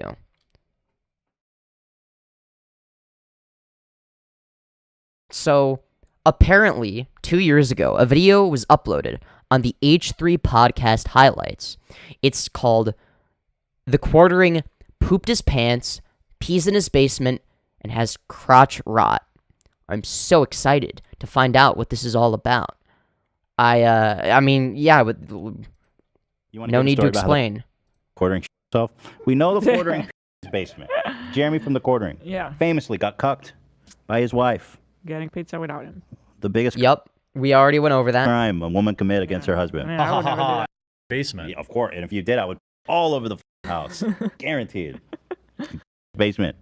So, apparently, 2 years ago, a video was uploaded on the H3 podcast highlights. It's called TheQuartering pooped his pants, pees in his basement, and has crotch rot. I'm so excited to find out what this is all about. I mean, yeah, no need to explain. Quartering himself. We know the quartering his basement. Jeremy from the quartering. Yeah. Famously got cucked by his wife. Getting pizza without him. The biggest Yep, we already went over that. crime a woman commit against her husband. Man, I would never do that. Basement. Yeah, of course. And if you did, I would all over the house. Guaranteed. Basement.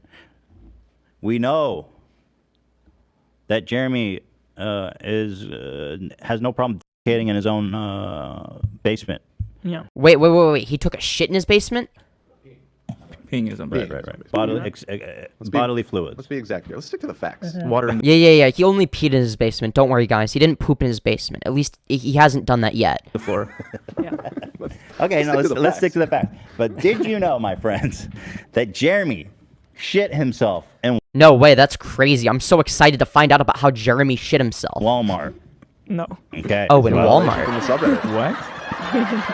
We know that Jeremy has no problem defecating in his own basement. Yeah. Wait. He took a shit in his basement? Peeing is unbelievable. Right. Bodily fluids. Let's be exact here. Let's stick to the facts. Water in the Yeah. He only peed in his basement. Don't worry, guys. He didn't poop in his basement. At least he hasn't done that yet. floor. Yeah. Okay, no, let's stick to the facts. fact. But did you know, my friends, that Jeremy shit himself in No way, that's crazy. I'm so excited to find out about how Jeremy shit himself. Walmart? No. Okay. Oh, in Well, Walmart. From the subreddit. What?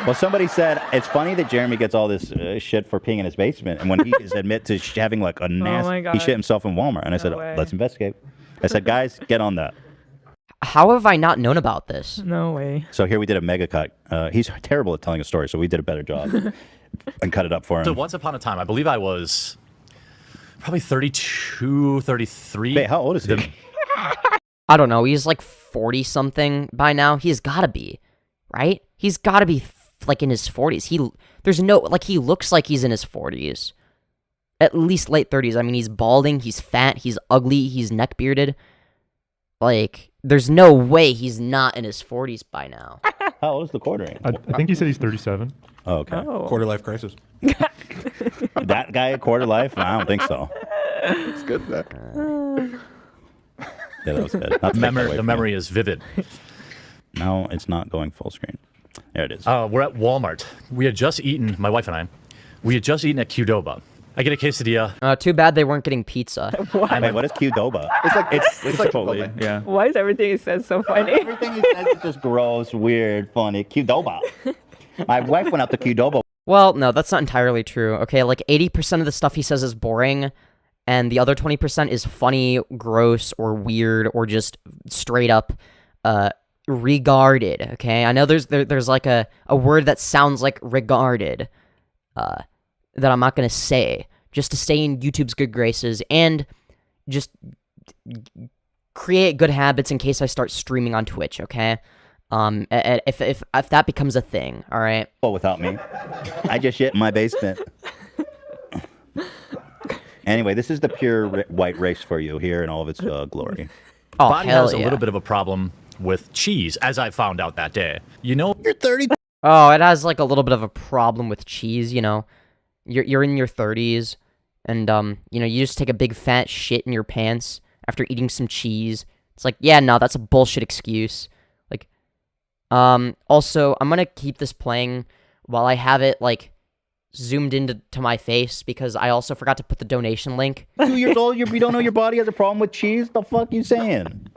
Well, somebody said it's funny that Jeremy gets all this shit for peeing in his basement, and when he is admit to having like a nasty, my God. he shit himself in Walmart. And I said, way. let's investigate. I said, guys, get on that. How have I not known about this? No way. So here we did a mega cut. He's terrible at telling a story, so we did a better job and cut it up for him. So once upon a time, I believe I was probably 32, 33. Wait, how old is he? I don't know. He's like 40-something by now. He's gotta be, right? He's gotta be like in his 40s. He looks like he's in his 40s. At least late 30s. I mean, he's balding, he's fat, he's ugly, he's neck bearded. Like, there's no way he's not in his 40s by now. How old is the quartering? I think he said he's 37. Oh, okay. Oh. Quarter life crisis. That guy at quarter life? I don't think so. It's good though. Yeah, that was good. Not to take that away The from memory is vivid. you. No, it's not going full screen. There it is. We're at Walmart. We had just eaten, my wife and I, we had just eaten at Qdoba. I get a quesadilla. Too bad they weren't getting pizza. Wait, what is Qdoba? It's like It's like Chipotle. Chipotle. Yeah. Why is everything he says so funny? Everything he says is just gross, weird, funny. Qdoba. My wife went out to Qdoba. Well, no, that's not entirely true. Okay, like 80% of the stuff he says is boring, and the other 20% is funny, gross, or weird, or just straight up regarded. Okay, I know there's like a word that sounds like regarded that I'm not gonna say, just to stay in YouTube's good graces and just create good habits in case I start streaming on Twitch. Okay. If that becomes a thing, all right. Oh, without me. I just shit in my basement. Anyway, this is the pure white race for you here in all of its glory. Oh, Body hell has a yeah. little bit of a problem with cheese, as I found out that day. You know, You're 30. Oh, it has like a little bit of a problem with cheese, you know. You're in your 30s, and you know, you just take a big fat shit in your pants after eating some cheese, It's like, yeah, no, that's a bullshit excuse. Like, also, I'm gonna keep this playing while I have it, like, zoomed into my face, because I also forgot to put the donation link. 2 years old, you don't know your body has a problem with cheese? The fuck you saying?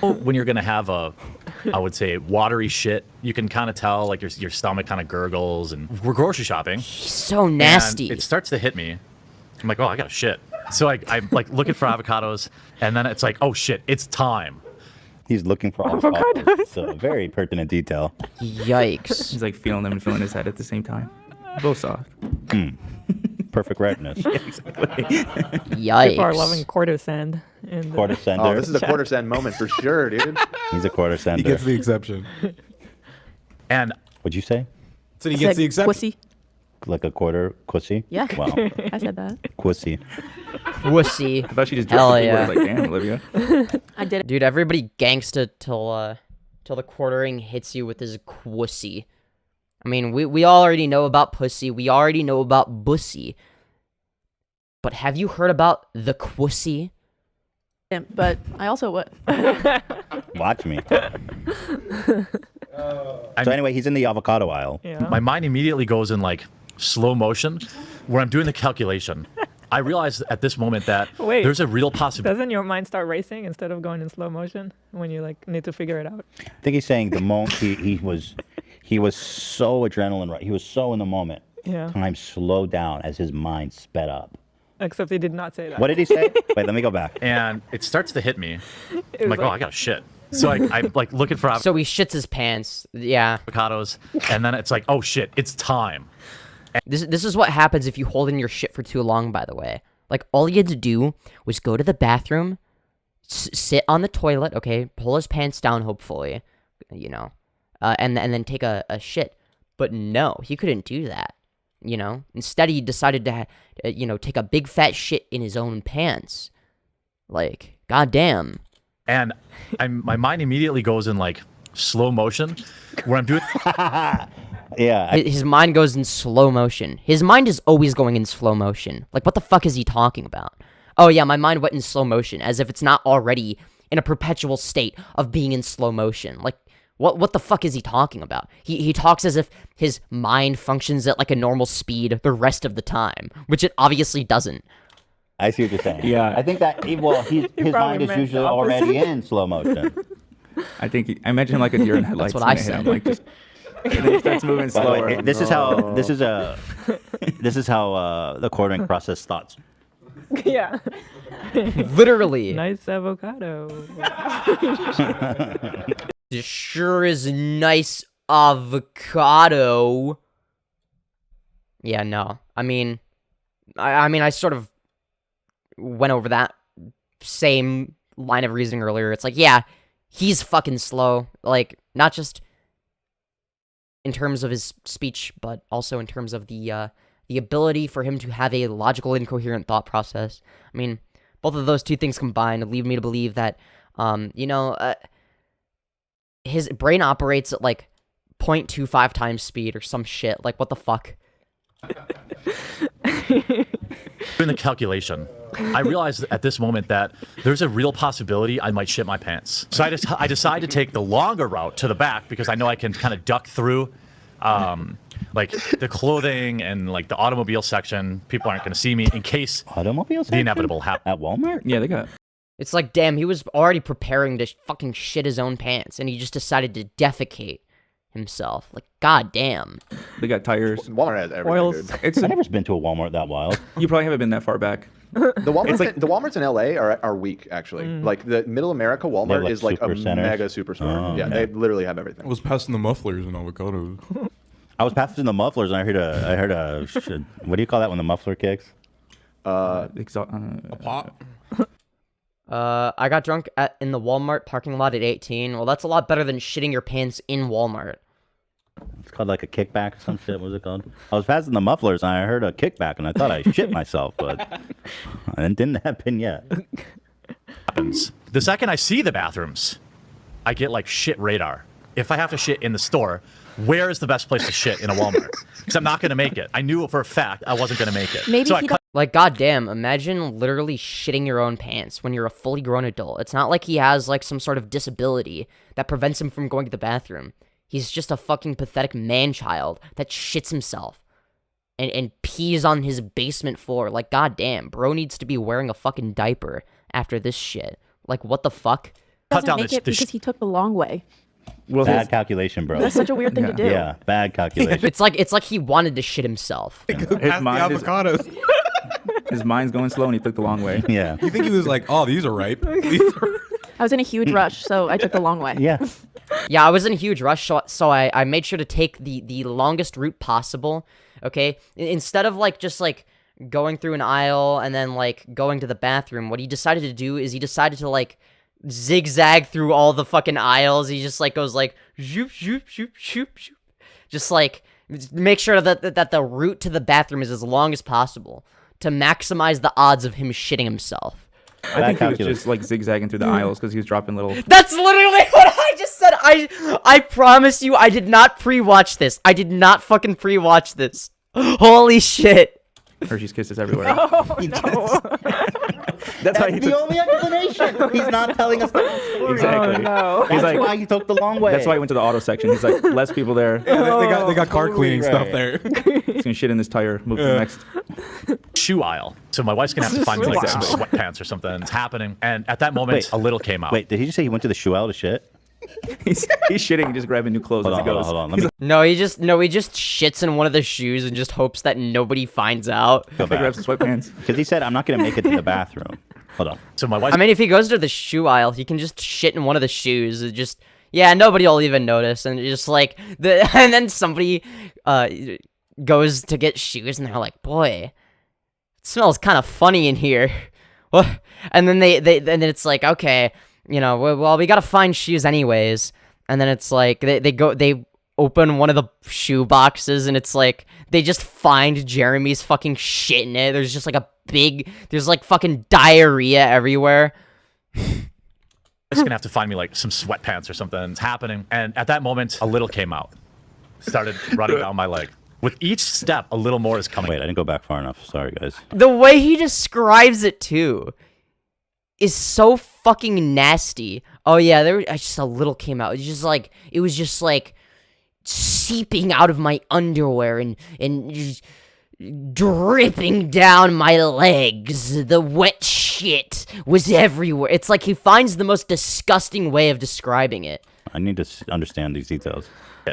When you're gonna have a, I would say, watery shit, you can kind of tell, like, your stomach kind of gurgles, and we're grocery shopping. He's so nasty. And it starts to hit me. I'm like, oh, I got shit. So I'm like looking for avocados, and then it's like, oh shit, it's time. He's looking for avocados. It's a very pertinent detail. Yikes. He's like feeling them and feeling his head at the same time. Both soft. Perfect redness. Yikes. People are loving quarter send. Quarter sender. Oh, this is a quarter send moment for sure, dude. He's a quarter sender. He gets the exception. And What'd you say? So he gets the exception. Pussy. Like a quarter pussy? Yeah. Wow. I said that. Pussy. Wussy. I thought she just Hell dropped the yeah. word. Like, damn, Olivia. I did it. Dude, everybody gangsta till the quartering hits you with his quussy. I mean, we all already know about pussy. We already know about bussy. But have you heard about the quussy? But I also what? Watch me. So anyway, he's in the avocado aisle. Yeah. my mind immediately goes in like slow motion, where I'm doing the calculation. I realize at this moment that Wait. there's a real possibility. Doesn't your mind start racing instead of going in slow motion when you like need to figure it out? I think he's saying the moment he was so adrenaline right. He was so in the moment. Yeah. Time slowed down as his mind sped up. Except he did not say that. What did he say? Wait, let me go back. And it starts to hit me. It I'm was like, oh, I got shit. So I'm like looking for So he shits his pants. Yeah. avocados, and then it's like, oh shit, it's time. This is what happens if you hold in your shit for too long, by the way. Like, all he had to do was go to the bathroom, sit on the toilet, okay, pull his pants down, hopefully, you know, and then take a shit. But no, he couldn't do that, you know? Instead, he decided to, take a big fat shit in his own pants. Like, goddamn. And my mind immediately goes in like slow motion, where I'm doing. Yeah. His mind goes in slow motion. His mind is always going in slow motion. Like, what the fuck is he talking about? Oh yeah, my mind went in slow motion, as if it's not already in a perpetual state of being in slow motion. Like, what the fuck is he talking about? He talks as if his mind functions at like a normal speed the rest of the time, which it obviously doesn't. I see what you're saying. Yeah. I think that, his probably mind is meant usually the opposite. already in slow motion. I think I imagine him like a deer in headlights. what when I they hit said. him, like, just, and then he starts moving By the way, slower. this is how the quartering process thoughts. Yeah. Literally. Nice avocado. This sure is nice avocado. Yeah, no. I mean, I sort of went over that same line of reasoning earlier. It's like, yeah, he's fucking slow. Like, not just in terms of his speech, but also in terms of the ability for him to have a logical, incoherent thought process. I mean, both of those two things combined lead me to believe that, his brain operates at like 0.25 times speed or some shit. Like, what the fuck? Doing the calculation. I realize at this moment that there's a real possibility I might shit my pants. So I decide to take the longer route to the back, because I know I can kind of duck through like the clothing and like the automobile section. People aren't going to see me in case Automobile the inevitable happens. at Walmart? Yeah, they got. It's like, damn, he was already preparing to fucking shit his own pants, and he just decided to defecate himself. Like, goddamn. They got tires. Walmart has everything, Oils. dude. It's I've never been to a Walmart that wild. you probably haven't been that far back. The Walmarts, like- the Walmarts in LA are weak, actually. Like, the Middle America Walmart like is like a super centers? mega superstore. Oh, yeah, okay. they literally have everything. I was passing the mufflers and avocados. I was passing the mufflers and I heard a what do you call that when the muffler kicks? A pop. I got drunk in the Walmart parking lot at 18. Well, that's a lot better than shitting your pants in Walmart. It's called like a kickback or some shit. What was it called? I was passing the mufflers and I heard a kickback and I thought I shit myself, but it didn't happen yet. Happens. The second I see the bathrooms, I get like shit radar. If I have to shit in the store, where is the best place to shit in a Walmart? Because I'm not going to make it. I knew for a fact I wasn't going to make it. Maybe so he I cut Like, goddamn, imagine literally shitting your own pants when you're a fully grown adult. It's not like he has, like, some sort of disability that prevents him from going to the bathroom. He's just a fucking pathetic man-child that shits himself and pees on his basement floor. Like, goddamn, bro needs to be wearing a fucking diaper after this shit. Like, what the fuck? Doesn't make it because he took the long way. Well, bad calculation, bro. That's such a weird thing to do. Yeah, bad calculation. It's like he wanted to shit himself. His mind's going slow and he took the long way. Yeah. You think he was like, oh, these are ripe? I was in a huge rush, so I took the long way. Yeah. Yeah, I was in a huge rush, so I made sure to take the longest route possible, okay? Instead of, like, just, like, going through an aisle and then, like, going to the bathroom, what he decided to do is he decided to, like, zigzag through all the fucking aisles. He just, like, goes, like, shoop, shoop, shoop, shoop, shoop. Just, like, make sure that the route to the bathroom is as long as possible to maximize the odds of him shitting himself. I think he was just like zigzagging through the aisles because he was dropping little. That's literally what I just said. I promise you, I did not pre-watch this. I did not fucking pre-watch this. Holy shit. Hershey's Kisses everywhere. Oh, no. That's why he the took... only explanation. He's not telling us the whole story. Exactly. Oh, no. That's like, why he took the long way. That's why he went to the auto section. He's like, less people there. Yeah, they got car cleaning stuff there. He's gonna shit in this tire. Move to the next. Shoe aisle. So my wife's gonna have to find me like some sweatpants or something. It's happening. And at that moment, a little came out. Wait, did he just say he went to the shoe aisle to shit? He's shitting, just grabbing new clothes as he goes. Hold on. Let me No, he just shits in one of the shoes and just hopes that nobody finds out. go back. Grab some sweatpants. Because he said, I'm not going to make it to the bathroom. Hold on. So my wife. I mean, if he goes to the shoe aisle, he can just shit in one of the shoes. It just, yeah, nobody will even notice. And just like and then somebody goes to get shoes, and they're like, "Boy, it smells kind of funny in here." What? And then then it's like, okay, you know, well, we gotta find shoes anyways. And then it's like they open one of the shoe boxes, and it's like they just find Jeremy's fucking shit in it. There's just like there's like fucking diarrhea everywhere. It's gonna have to find me like some sweatpants or something. It's happening. And at that moment, a little came out. Started running down my leg. With each step, a little more is coming. Wait, I didn't go back far enough. Sorry, guys. The way he describes it too is so fucking nasty. Oh yeah, just a little came out. It was just like seeping out of my underwear and just dripping down my legs. The wet shit was everywhere. It's like he finds the most disgusting way of describing it. I need to understand these details.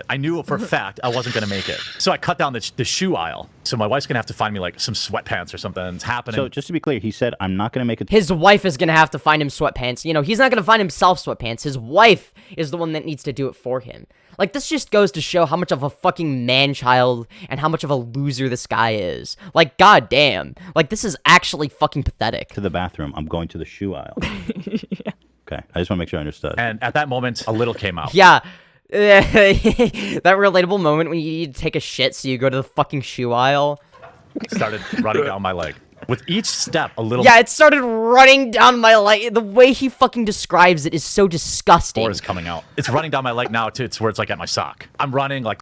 I knew for a fact I wasn't gonna make it. So I cut down the shoe aisle. So my wife's gonna have to find me like some sweatpants or something. It's happening. So just to be clear, he said, I'm not going to make it. His wife is gonna have to find him sweatpants. You know, he's not gonna find himself sweatpants. His wife is the one that needs to do it for him. Like, this just goes to show how much of a fucking man-child and how much of a loser this guy is. Like, goddamn. Like, this is actually fucking pathetic. To the bathroom. I'm going to the shoe aisle. Yeah. Okay, I just want to make sure I understood. And at that moment, a little came out. Yeah. That relatable moment when you need to take a shit, so you go to the fucking shoe aisle. Started running down my leg. With each step, a little Yeah, it started running down my leg. The way he fucking describes it is so disgusting. more is coming out. It's running down my leg now to it's where it's like at my sock. I'm running like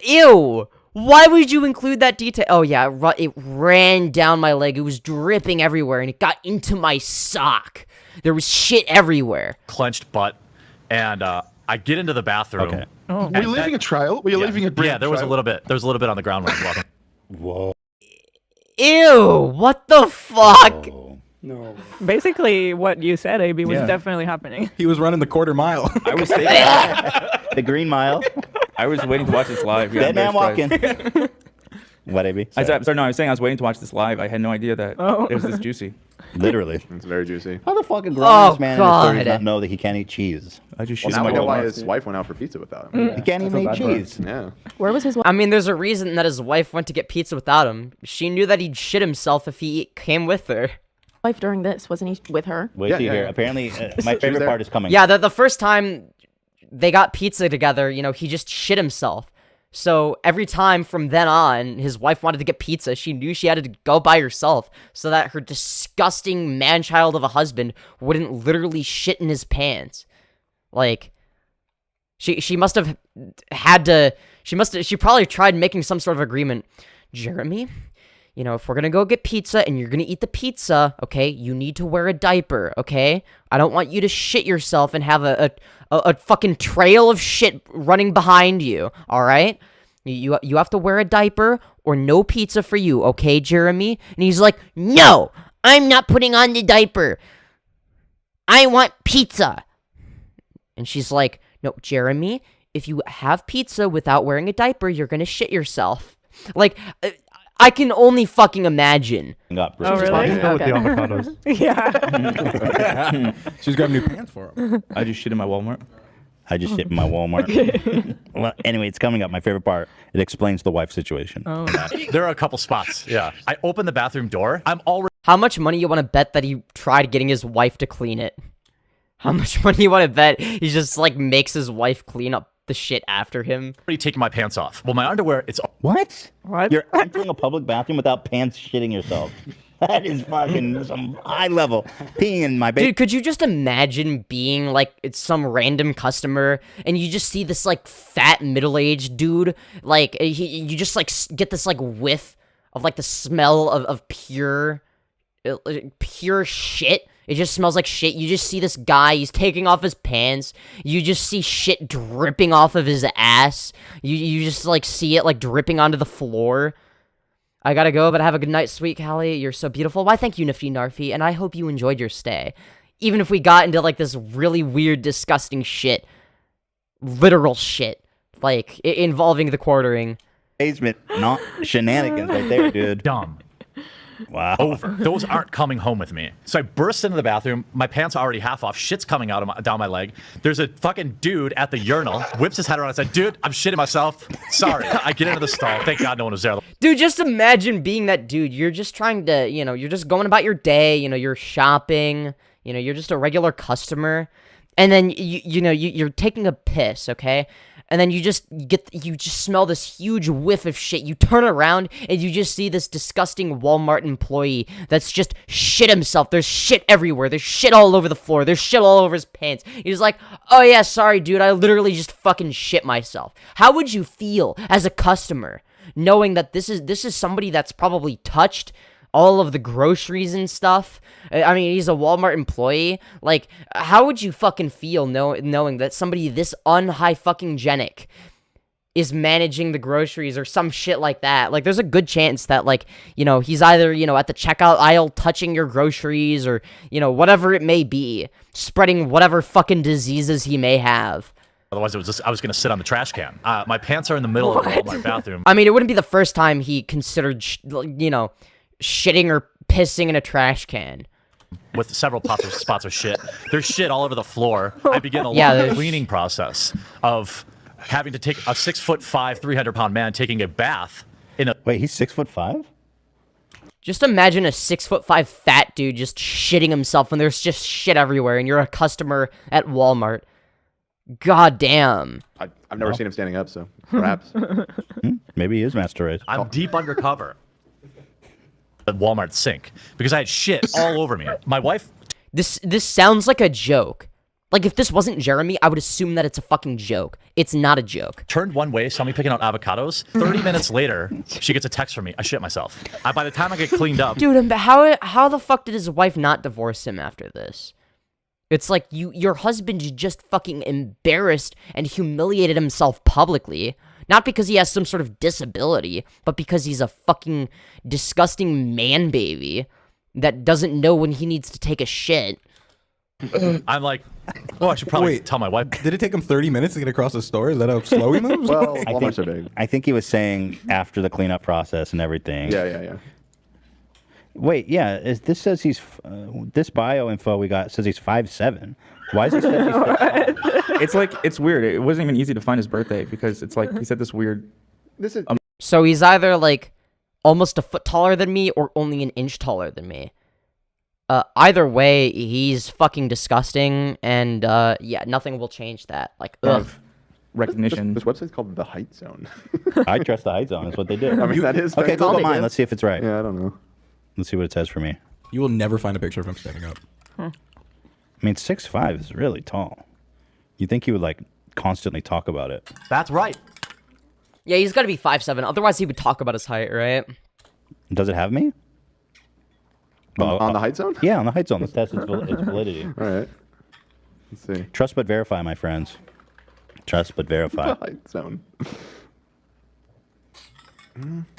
Ew. Why would you include that detail? Oh yeah, it ran down my leg. It was dripping everywhere, and it got into my sock. There was shit everywhere. clenched butt, and I get into the bathroom. Okay. Oh, Were you leaving a trail? Were you leaving a Yeah, there was a little bit. There was a little bit on the ground when I was walking. Whoa. Ew, what the fuck? No. basically, what you said, AB, was Yeah. definitely happening. He was running the quarter mile. I was The Green Mile. I was waiting to watch this live. Yeah, Dead man I'm very surprised. walking. What, AB? I was saying I was waiting to watch this live. I had no idea that it was this juicy. Literally. It's very juicy. How the fucking Oh, grown man in his 30s God. not know that he can't eat cheese? I just Well, shit now we my know whole why mouth. his wife went out for pizza without him. He can't even eat bad for him. cheese. Yeah. Where was his wife? I mean, there's a reason that his wife went to get pizza without him. She knew that he'd shit himself if he came with her. During this? Wasn't he with her? Wait Yeah, till you yeah, hear. yeah. Apparently, my favorite there. part is coming. Yeah, the first time they got pizza together, you know, he just shit himself. So every time from then on, his wife wanted to get pizza, she knew she had to go by herself so that her disgusting man-child of a husband wouldn't literally shit in his pants. Like, she must have had to, she probably tried making some sort of agreement. Jeremy, you know, if we're gonna go get pizza and you're gonna eat the pizza, okay, you need to wear a diaper, okay? I don't want you to shit yourself and have a fucking trail of shit running behind you, alright? You have to wear a diaper or no pizza for you, okay, Jeremy? And he's like, no, I'm not putting on the diaper. I want pizza. And she's like, no, Jeremy, if you have pizza without wearing a diaper, you're gonna shit yourself. Like, I can only fucking imagine. Oh, really? With the avocados. Yeah. She's grabbing new pants for him. I just shit in my Walmart. I just shit in my Walmart. Well, anyway, it's coming up. My favorite part. It explains the wife situation. Oh. There are a couple spots. Yeah. I open the bathroom door. I'm already How much money you want to bet that he tried getting his wife to clean it? How much money you want to bet he just, like, makes his wife clean up the shit after him? taking my pants off. Well, my underwear, it's... What? What? You're entering a public bathroom without pants shitting yourself. That is fucking some high level peeing in my Dude, could you just imagine being, like, it's some random customer, and you just see this, like, fat, middle-aged dude, like, you just, like, get this, like, whiff of, like, the smell of pure shit. It just smells like shit. You just see this guy, he's taking off his pants. You just see shit dripping off of his ass. You just, like, see it, like, dripping onto the floor. I gotta go, but have a good night, sweet Kali. You're so beautiful. Why, thank you, Nifty Narfi, and I hope you enjoyed your stay. Even if we got into, like, this really weird, disgusting shit. Literal shit. Like, involving the quartering. Basement, not shenanigans right there, dude. Dumb. Wow. Over. Those aren't coming home with me. So I burst into the bathroom. My pants are already half off. Shit's coming out of down my leg. There's a fucking dude at the urinal. Whips his head around and said, dude, I'm shitting myself. Sorry. I get into the stall. Thank God no one was there. Dude, just imagine being that dude. You're just trying to, you know, you're just going about your day. You know, you're shopping. You know, you're just a regular customer. And then, you're taking a piss, okay? And then you just smell this huge whiff of shit. You turn around and you just see this disgusting Walmart employee that's just shit himself. There's shit everywhere. There's shit all over the floor. There's shit all over his pants. He's like, oh yeah, sorry dude, I literally just fucking shit myself. How would you feel as a customer knowing that this is somebody that's probably touched all of the groceries and stuff? I mean, he's a Walmart employee. Like, how would you fucking feel knowing that somebody this un-high-fucking-genic is managing the groceries or some shit like that? Like, there's a good chance that, like, you know, he's either, you know, at the checkout aisle touching your groceries or, you know, whatever it may be, spreading whatever fucking diseases he may have. Otherwise, it was just, I was going to sit on the trash can. My pants are in the middle of the Walmart bathroom. I mean, it wouldn't be the first time he considered, you know, shitting or pissing in a trash can. With several spots of shit. There's shit all over the floor. I begin a long cleaning process of having to take a 6'5", 300-pound man taking a bath in a... Wait, he's 6'5"? Just imagine a 6'5" fat dude just shitting himself when there's just shit everywhere and you're a customer at Walmart. God damn. I've never seen him standing up, so perhaps. Maybe he is master race. I'm deep undercover. The Walmart sink because I had shit all over me. My wife. This sounds like a joke. Like, if this wasn't Jeremy, I would assume that it's a fucking joke. It's not a joke. Turned one way, saw me picking out avocados. 30 minutes later, she gets a text from me. I shit myself. By the time I get cleaned up, dude, how the fuck did his wife not divorce him after this? It's like your husband just fucking embarrassed and humiliated himself publicly. Not because he has some sort of disability, but because he's a fucking disgusting man baby that doesn't know when he needs to take a shit. I'm like, oh, I should probably tell my wife. Did it take him 30 minutes to get across the store? Is that how slow he moves? Well, Walmart's are big. I think he was saying after the cleanup process and everything. Yeah. Wait, yeah. This says he's this bio info we got says he's 5'7". Why is it that he's 5'7"? It's like, it's weird. It wasn't even easy to find his birthday because it's like he said this weird. So he's either like almost a foot taller than me or only an inch taller than me. Either way, he's fucking disgusting, and yeah, nothing will change that. Like, ugh. Recognition. This website's called The Height Zone. I trust the Height Zone. That's what they do. I mean, that is. Okay, Google mine. Let's see if it's right. Yeah, I don't know. Let's see what it says for me. You will never find a picture of him standing up. I mean, 6'5" is really tall. You'd think he would, like, constantly talk about it. That's right. Yeah, he's got to be 5'7", otherwise he would talk about his height, right? Does it have me? On the height zone? Yeah, on the height zone. Let's test its validity. All right. Let's see. Trust but verify, my friends. Trust but verify. The height zone.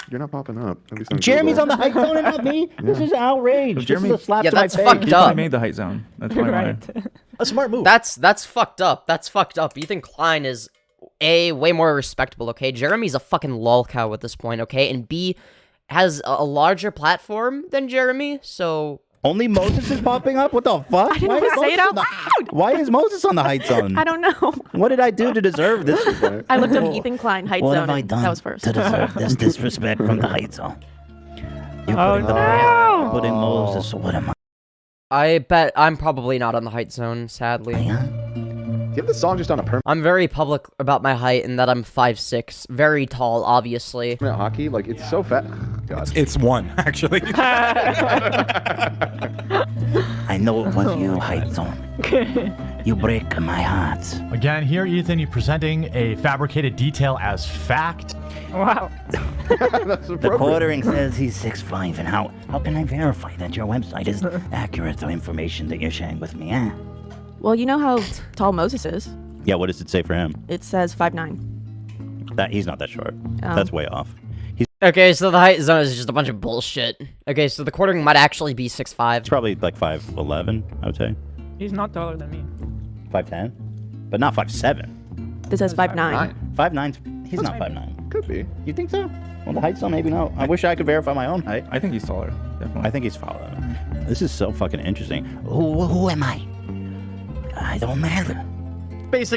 You're not popping up. Jeremy's on the height zone and not me? Yeah. This is outrage. Jeremy, this is a slap yeah, to my that's face. fucked up. I made the height zone. That's why. Right. A smart move. That's fucked up. That's fucked up. Ethan Klein is A, way more respectable, okay? Jeremy's a fucking lolcow at this point, okay? And B, has a larger platform than Jeremy, so... Only Moses is popping up? What the fuck? I didn't want to say it out loud. Why is Moses on the height zone? I don't know. What did I do to deserve this? I looked up Ethan Klein height What zone. have I and done that was first. to deserve this disrespect from the height zone? You're Oh, putting the no. putting Moses. So what am I? I bet I'm probably not on the height zone, sadly. Do you have the song just on a permanent I'm very public about my height and that I'm 5'6", very tall, obviously. hockey? Like, it's so fat. God. It's 1, actually. I know it was you, height zone. You break my heart. Again, here, Ethan, you're presenting a fabricated detail as fact. Wow. That's The appropriate. quartering says he's 6'5", and how can I verify that your website is accurate to information that you're sharing with me, eh? Well, you know how tall Moses is. Yeah, what does it say for him? It says 5'9". That he's not that short. That's way off. Okay, so the height zone is just a bunch of bullshit. Okay, so the quartering might actually be 6'5". It's probably like 5'11", I would say. He's not taller than me. 5'10", but not 5'7". It says 5'9". 5'9", he's not 5'9". Could be. You think so? Well, the height zone, maybe no. I wish I could verify my own height. I think he's taller. Definitely. I think he's taller. This is so fucking interesting. Who am I? I don't matter. Basic